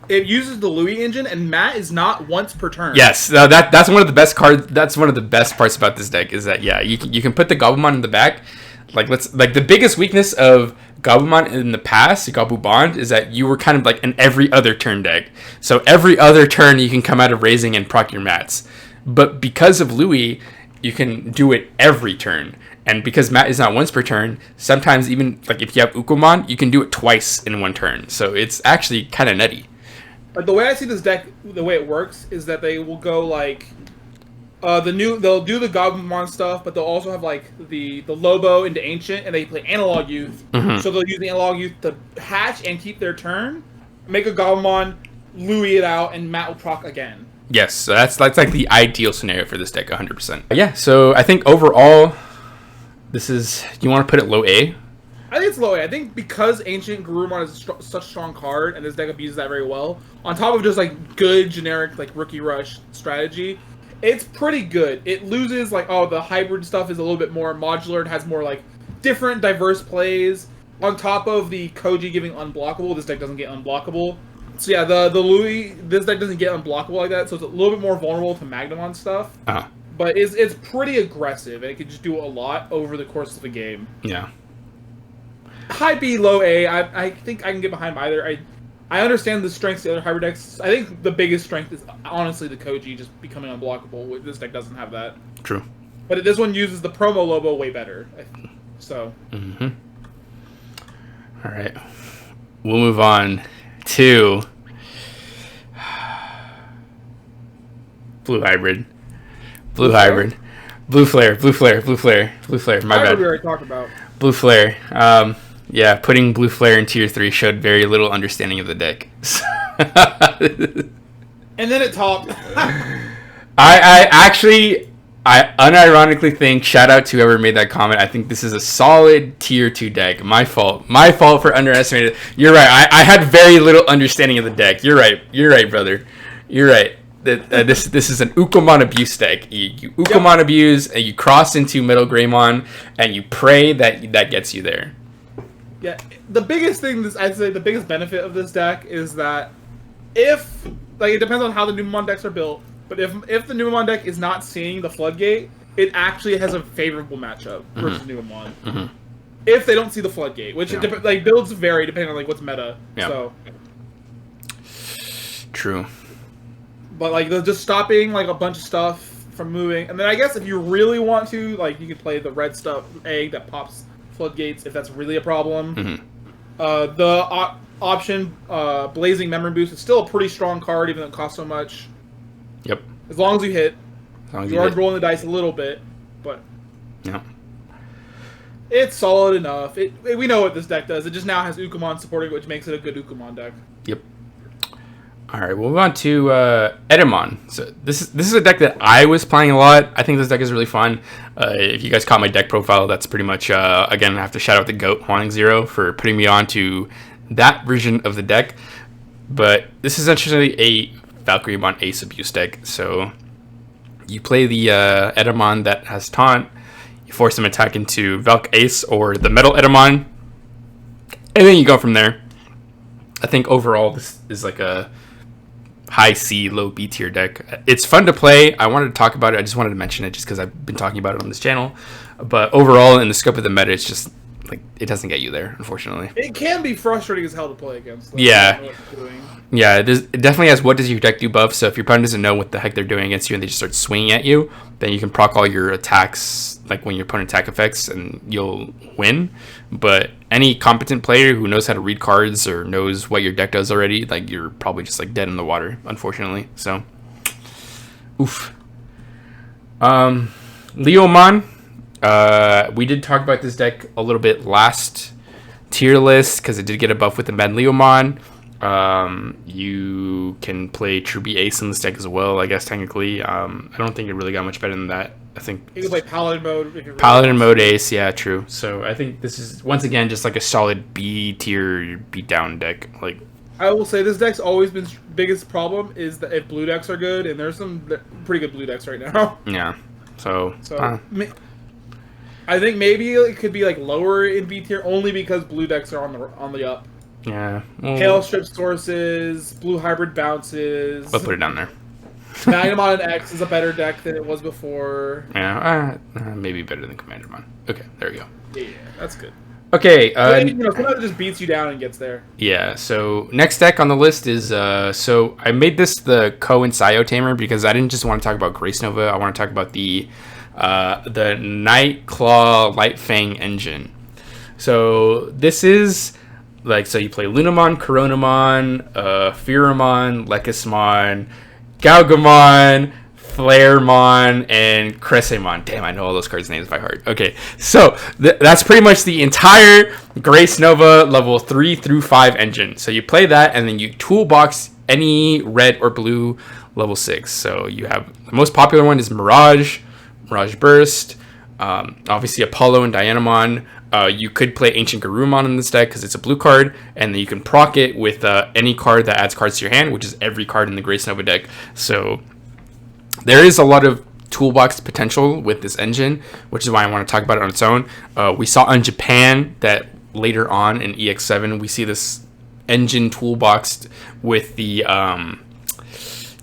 it uses the Louis engine, and Matt is not once per turn. Yes, that's one of the best cards. That's one of the best parts about this deck is that you can put the Gabumon in the back. Like the biggest weakness of Gabumon in the past, Gabumon, is that you were kind of like an every other turn deck. So every other turn you can come out of raising and proc your mats. But because of Louis, you can do it every turn. And because Matt is not once per turn, sometimes even like if you have Ukulmon, you can do it twice in one turn. So it's actually kind of nutty. Like the way I see this deck, the way it works is that they will go like they'll do the Gabumon stuff, but they'll also have like the Lobo into Ancient, and they play Analog Youth. Mm-hmm. So they'll use the Analog Youth to hatch and keep their turn, make a Gabumon, Louis it out, and Matt will proc again. Yes, so that's like the ideal scenario for this deck, 100%. Yeah, so I think overall, this is, you want to put it low A? I think it's low A. I think because Ancient Garurumon is such a strong card, and this deck abuses that very well, on top of just like good generic like Rookie Rush strategy, it's pretty good. It loses like, the hybrid stuff is a little bit more modular. It has more like different diverse plays. On top of the Koji giving unblockable, this deck doesn't get unblockable. So yeah, the Louis, this deck doesn't get unblockable like that, so it's a little bit more vulnerable to Magnamon stuff. Uh-huh. But it's pretty aggressive, and it can just do a lot over the course of the game. Yeah. High B, low A, I think I can get behind either. I understand the strengths of the other hybrid decks. I think the biggest strength is honestly the Koji just becoming unblockable. This deck doesn't have that. True. But this one uses the promo Lobo way better. So. Mm-hmm. All right. We'll move on to Blue Hybrid. Blue hybrid. Blue flare. My bad. We already talked about. Blue flare. Yeah, putting blue flare in tier 3 showed very little understanding of the deck. And then it topped. I unironically think, shout out to whoever made that comment, I think this is a solid tier 2 deck. My fault for underestimating it. You're right. I had very little understanding of the deck. You're right, brother. You're right. This is an Ukomon abuse deck. You Ukomon abuse, and you cross into Metal Greymon, and you pray that gets you there. Yeah, the biggest thing, I'd say the biggest benefit of this deck is that if, like, it depends on how the Numemon decks are built, but if the Numemon deck is not seeing the Floodgate, it actually has a favorable matchup versus Numemon. Mm-hmm. If they don't see the Floodgate, which builds vary depending on like what's meta. Yeah. So true. But like just stopping like a bunch of stuff from moving, and then I guess if you really want to, like, you could play the red stuff egg that pops Floodgates if that's really a problem. Mm-hmm. The option Blazing Memory Boost is still a pretty strong card, even though it costs so much. Yep. As long as you hit. You are rolling the dice a little bit, but yeah, it's solid enough. We know what this deck does. It just now has Ukomon supporting, which makes it a good Ukomon deck. Yep. All right, we'll move on to Edamon. So this is a deck that I was playing a lot. I think this deck is really fun. If you guys caught my deck profile, that's pretty much again, I have to shout out the GOAT Haunting Zero for putting me on to that version of the deck. But this is essentially a Valkyriemon Ace abuse deck. So you play the Edamon that has taunt, you force him attack into Valk Ace or the Metal Edamon, and then you go from there. I think overall this is like a high C, low B tier deck. It's fun to play. I wanted to talk about it. I just wanted to mention it just because I've been talking about it on this channel. But overall, in the scope of the meta, it's just like it doesn't get you there, unfortunately. It can be frustrating as hell to play against. Like, yeah. Yeah, it definitely has what does your deck do buff, so if your opponent doesn't know what the heck they're doing against you and they just start swinging at you, then you can proc all your attacks, like when your opponent attack effects, and you'll win. But any competent player who knows how to read cards or knows what your deck does already, like you're probably just like dead in the water, unfortunately. So, oof. Leomon. We did talk about this deck a little bit last tier list because it did get a buff with the Mad Leomon. You can play Truby Ace in this deck as well, I guess, technically. I don't think it really got much better than that. I think you can play Paladin mode. Paladin mode Ace, yeah, true. So I think this is, once again, just like a solid B tier beat down deck. Like, I will say this deck's always been biggest problem is that if blue decks are good, and there's some pretty good blue decks right now. Yeah. So I think maybe it could be like lower in B tier only because blue decks are on the up. Yeah. Hail Strip Sources, Blue Hybrid Bounces. I'll put it down there. Magnamon and X is a better deck than it was before. Yeah, maybe better than Commandermon. Okay, there we go. Yeah, that's good. Okay. Sometimes it just beats you down and gets there. Yeah, so next deck on the list is, so I made this the Ko and Sayo Tamer because I didn't just want to talk about Grace Nova. I want to talk about the Nightclaw Light Fang engine. So this is like, so you play Lunamon, Coronamon, Pheramon, Lekismon, Galgamon, Flaremon, and Cresemon. Damn, I know all those cards' names by heart. Okay, so that's pretty much the entire Grace Nova level 3 through 5 engine. So you play that, and then you toolbox any red or blue level 6. So you have, the most popular one is Mirage Burst, obviously Apollo and Dianamon. You could play Ancient Garurumon in this deck because it's a blue card, and then you can proc it with any card that adds cards to your hand, which is every card in the Grace Nova deck. So there is a lot of toolbox potential with this engine, which is why I want to talk about it on its own. We saw in Japan that later on in EX7, we see this engine toolboxed with the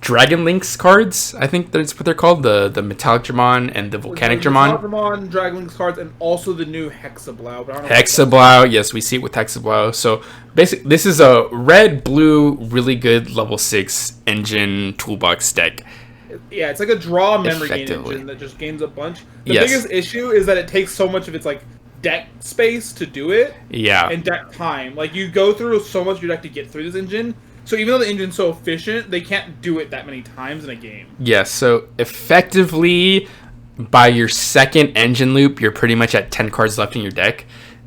Dragon Links cards, I think that's what they're called, the Metallic Dramon and the Volcanic Dramon. Dramon, Dragon Links cards, and also the new Hexablow. Hexablow, yes, we see it with Hexablow. So basically, this is a red-blue, really good level 6 engine toolbox deck. Yeah, it's like a draw memory gain engine that just gains a bunch. The biggest issue is that it takes so much of its like deck space to do it. Yeah. And deck time. Like, you go through so much of your deck to get through this engine. So even though the engine's so efficient, they can't do it that many times in a game. Yes, so effectively, by your second engine loop, you're pretty much at 10 cards left in your deck.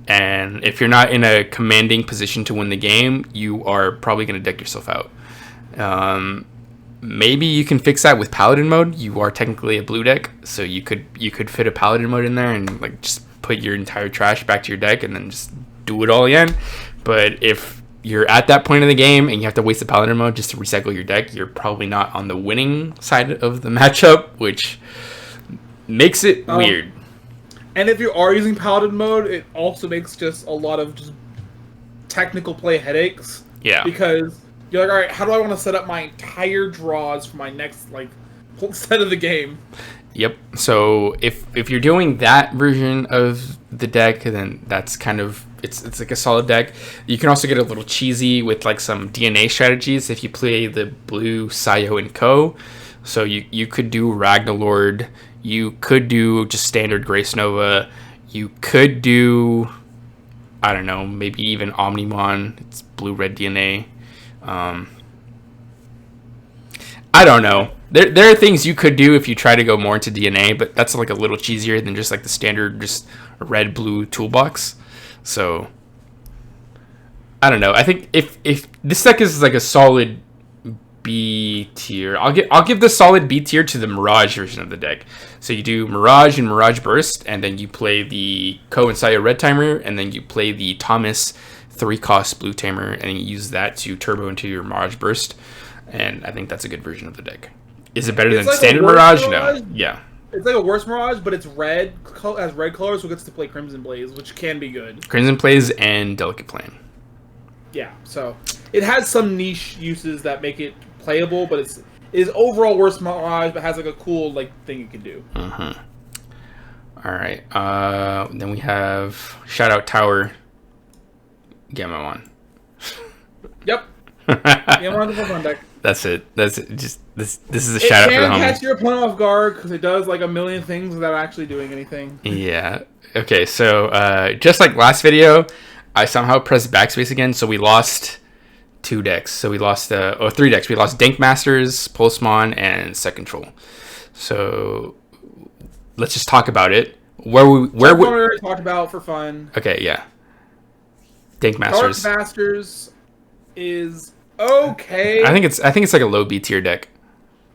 And if you're not in a commanding position to win the game, you are probably going to deck yourself out. Maybe you can fix that with Paladin mode. You are technically a blue deck, so you could fit a Paladin mode in there and like just put your entire trash back to your deck and then just do it all again. But if you're at that point in the game and you have to waste the Paladin mode just to recycle your deck, you're probably not on the winning side of the matchup, which makes it weird. And if you are using Paladin mode, it also makes just a lot of just technical play headaches. Yeah. Because you're like, all right, how do I want to set up my entire draws for my next like set of the game? Yep. So if you're doing that version of the deck, then that's kind of it's like a solid deck. You can also get a little cheesy with like some DNA strategies if you play the blue Sayo and Co. So you could do Ragnalord, you could do just standard Grace Nova, you could do, I don't know, maybe even Omnimon. It's blue red DNA. I don't know. There are things you could do if you try to go more into DNA, but that's like a little cheesier than just like the standard just red blue toolbox. So I don't know. I think if this deck is like a solid B tier, I'll give the solid B tier to the Mirage version of the deck. So you do Mirage and Mirage Burst, and then you play the Ko and Sayo Red Timer, and then you play the Thomas 3-cost Blue Tamer, and you use that to turbo into your Mirage Burst. And I think that's a good version of the deck. Is it better than like standard Mirage? No. Yeah. It's like a worse Mirage, but it's red, has red colors, so it gets to play Crimson Blaze, which can be good. Crimson Blaze and Delicate Plan. Yeah, so it has some niche uses that make it playable, but it is overall worse Mirage, but has like a cool like thing it can do. All right. Then we have Shout Out Tower, Gallantmon. Yep. Gallantmon is a fun deck. That's it. That's it. Just this is a shout out for the homie. It can catch your opponent off guard because it does like a million things without actually doing anything. Yeah. Okay. So just like last video, I somehow pressed backspace again, so we lost 2 decks. So we lost 3 decks. We lost Dank Masters, Pulsemon, and Set Control. So let's just talk about it. Where we already talked about for fun. Okay. Yeah. Dank Masters. Dark Masters is okay. I think it's like a low B tier deck.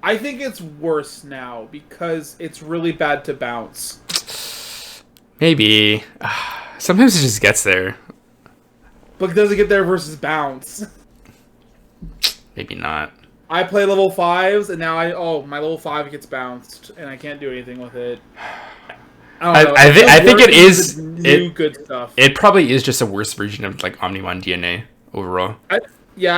I think it's worse now because it's really bad to bounce. Maybe. Sometimes it just gets there. But does it get there versus bounce? Maybe not. I play level 5s and now my level 5 gets bounced and I can't do anything with it. I think it is good stuff. It probably is just a worse version of like Omnimon DNA overall. I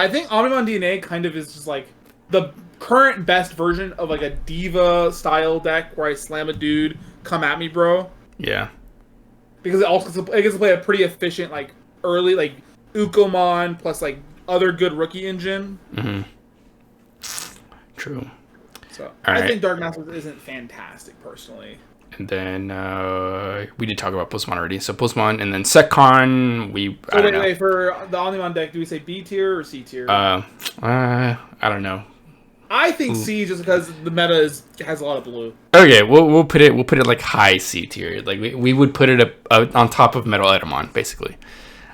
think Omnimon DNA kind of is just like the current best version of like a Diva style deck where I slam a dude, come at me, bro. Yeah. Because it gets to play a pretty efficient like early like Ukomon plus like other good rookie engine. Mm-hmm. True. So I think Dark Masters isn't fantastic personally. And then we did talk about Pulsemon already. So Pulsemon and then Setcon, wait, for the Omnimon deck, do we say B tier or C tier? I don't know. I think C just because the meta has a lot of blue. Okay, we'll put it like high C tier. Like we would put it on top of Metalidamon, basically.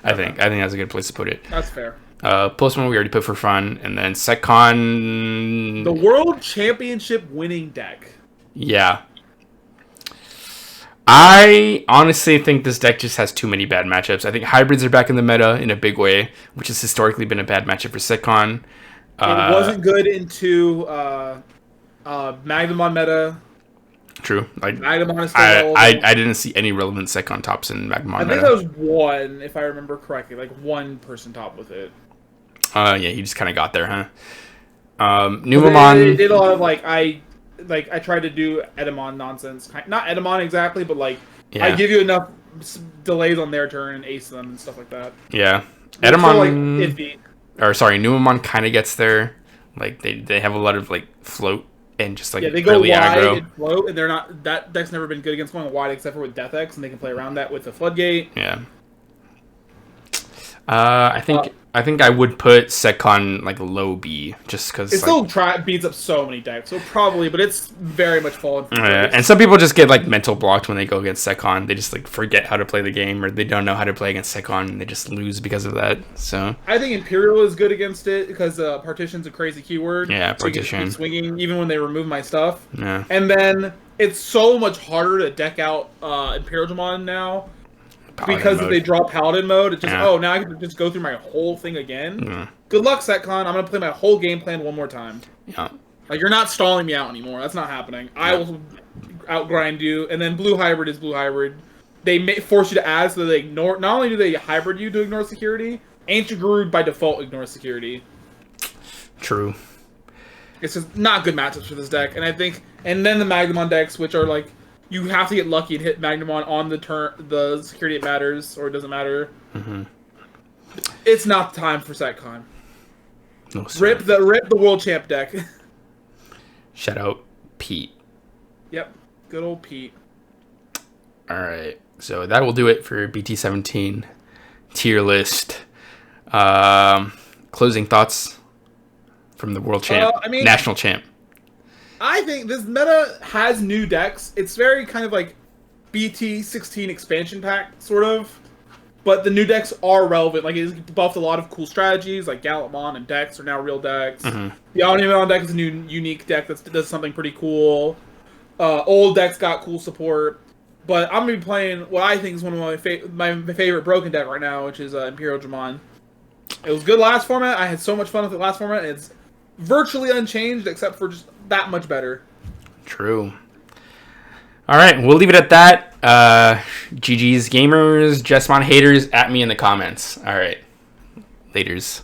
I think that's a good place to put it. That's fair. Pulsemon we already put for fun, and then Setcon, the World Championship winning deck. Yeah. I honestly think this deck just has too many bad matchups. I think hybrids are back in the meta in a big way, which has historically been a bad matchup for Setcon. It wasn't good into Magnemon meta. True. Like Magnemon is still I didn't see any relevant Setcon tops in Magnemon meta. I think there was one, if I remember correctly, like one person top with it. Yeah, he just kind of got there, huh? Numemon. They did a lot of I tried to do Edamon nonsense. Not Edamon exactly, but I give you enough delays on their turn and ace them and stuff like that. Yeah. Edamon, iffy. Or sorry, Numemon kind of gets there. Like they have a lot of float and just they go early wide aggro. and float, and they're not. That deck's never been good against going wide except for with Death X, and they can play around that with the Floodgate. Yeah. I think I think I would put Secon like low B, just because it still beats up so many decks. So probably, but it's very much fallen. And some people just get like mental blocked when they go against Secon. They just like forget how to play the game, or they don't know how to play against Secon, and they just lose because of that. So I think Imperial is good against it because partition's a crazy keyword. Yeah, so partition. You can keep swinging even when they remove my stuff. Yeah. And then it's so much harder to deck out Imperialdramon now. Because if they draw Paladin mode, it's just, now I can just go through my whole thing again. Yeah. Good luck, Setcon. I'm going to play my whole game plan one more time. Yeah. Like, you're not stalling me out anymore. That's not happening. I will outgrind you. And then Blue Hybrid is Blue Hybrid. They force you to add so that they ignore... Not only do they hybrid you to ignore security, Ancient Garud by default ignores security. True. It's just not good matchups for this deck. And I think... And then the Magnamon decks, which are like... You have to get lucky and hit Magnamon on the security it matters, or it doesn't matter. Mm-hmm. It's not the time for Setcon. No, sir. Rip the world champ deck. Shout out Pete. Yep, good old Pete. All right, so that will do it for BT17 tier list. Closing thoughts from the world champ, national champ. I think this meta has new decks. It's very kind of like BT16 expansion pack, sort of. But the new decks are relevant. Like, it's buffed a lot of cool strategies, like Gallantmon and Dex are now real decks. Mm-hmm. The Omnimon deck is a new, unique deck that does something pretty cool. Old decks got cool support. But I'm going to be playing what I think is one of my favorite broken deck right now, which is Imperialdramon. It was good last format. I had so much fun with it last format. It's virtually unchanged, except for just that much better. True. All right, we'll leave it at that. GG's gamers, Jessmon haters, at me in the comments. All right, laters.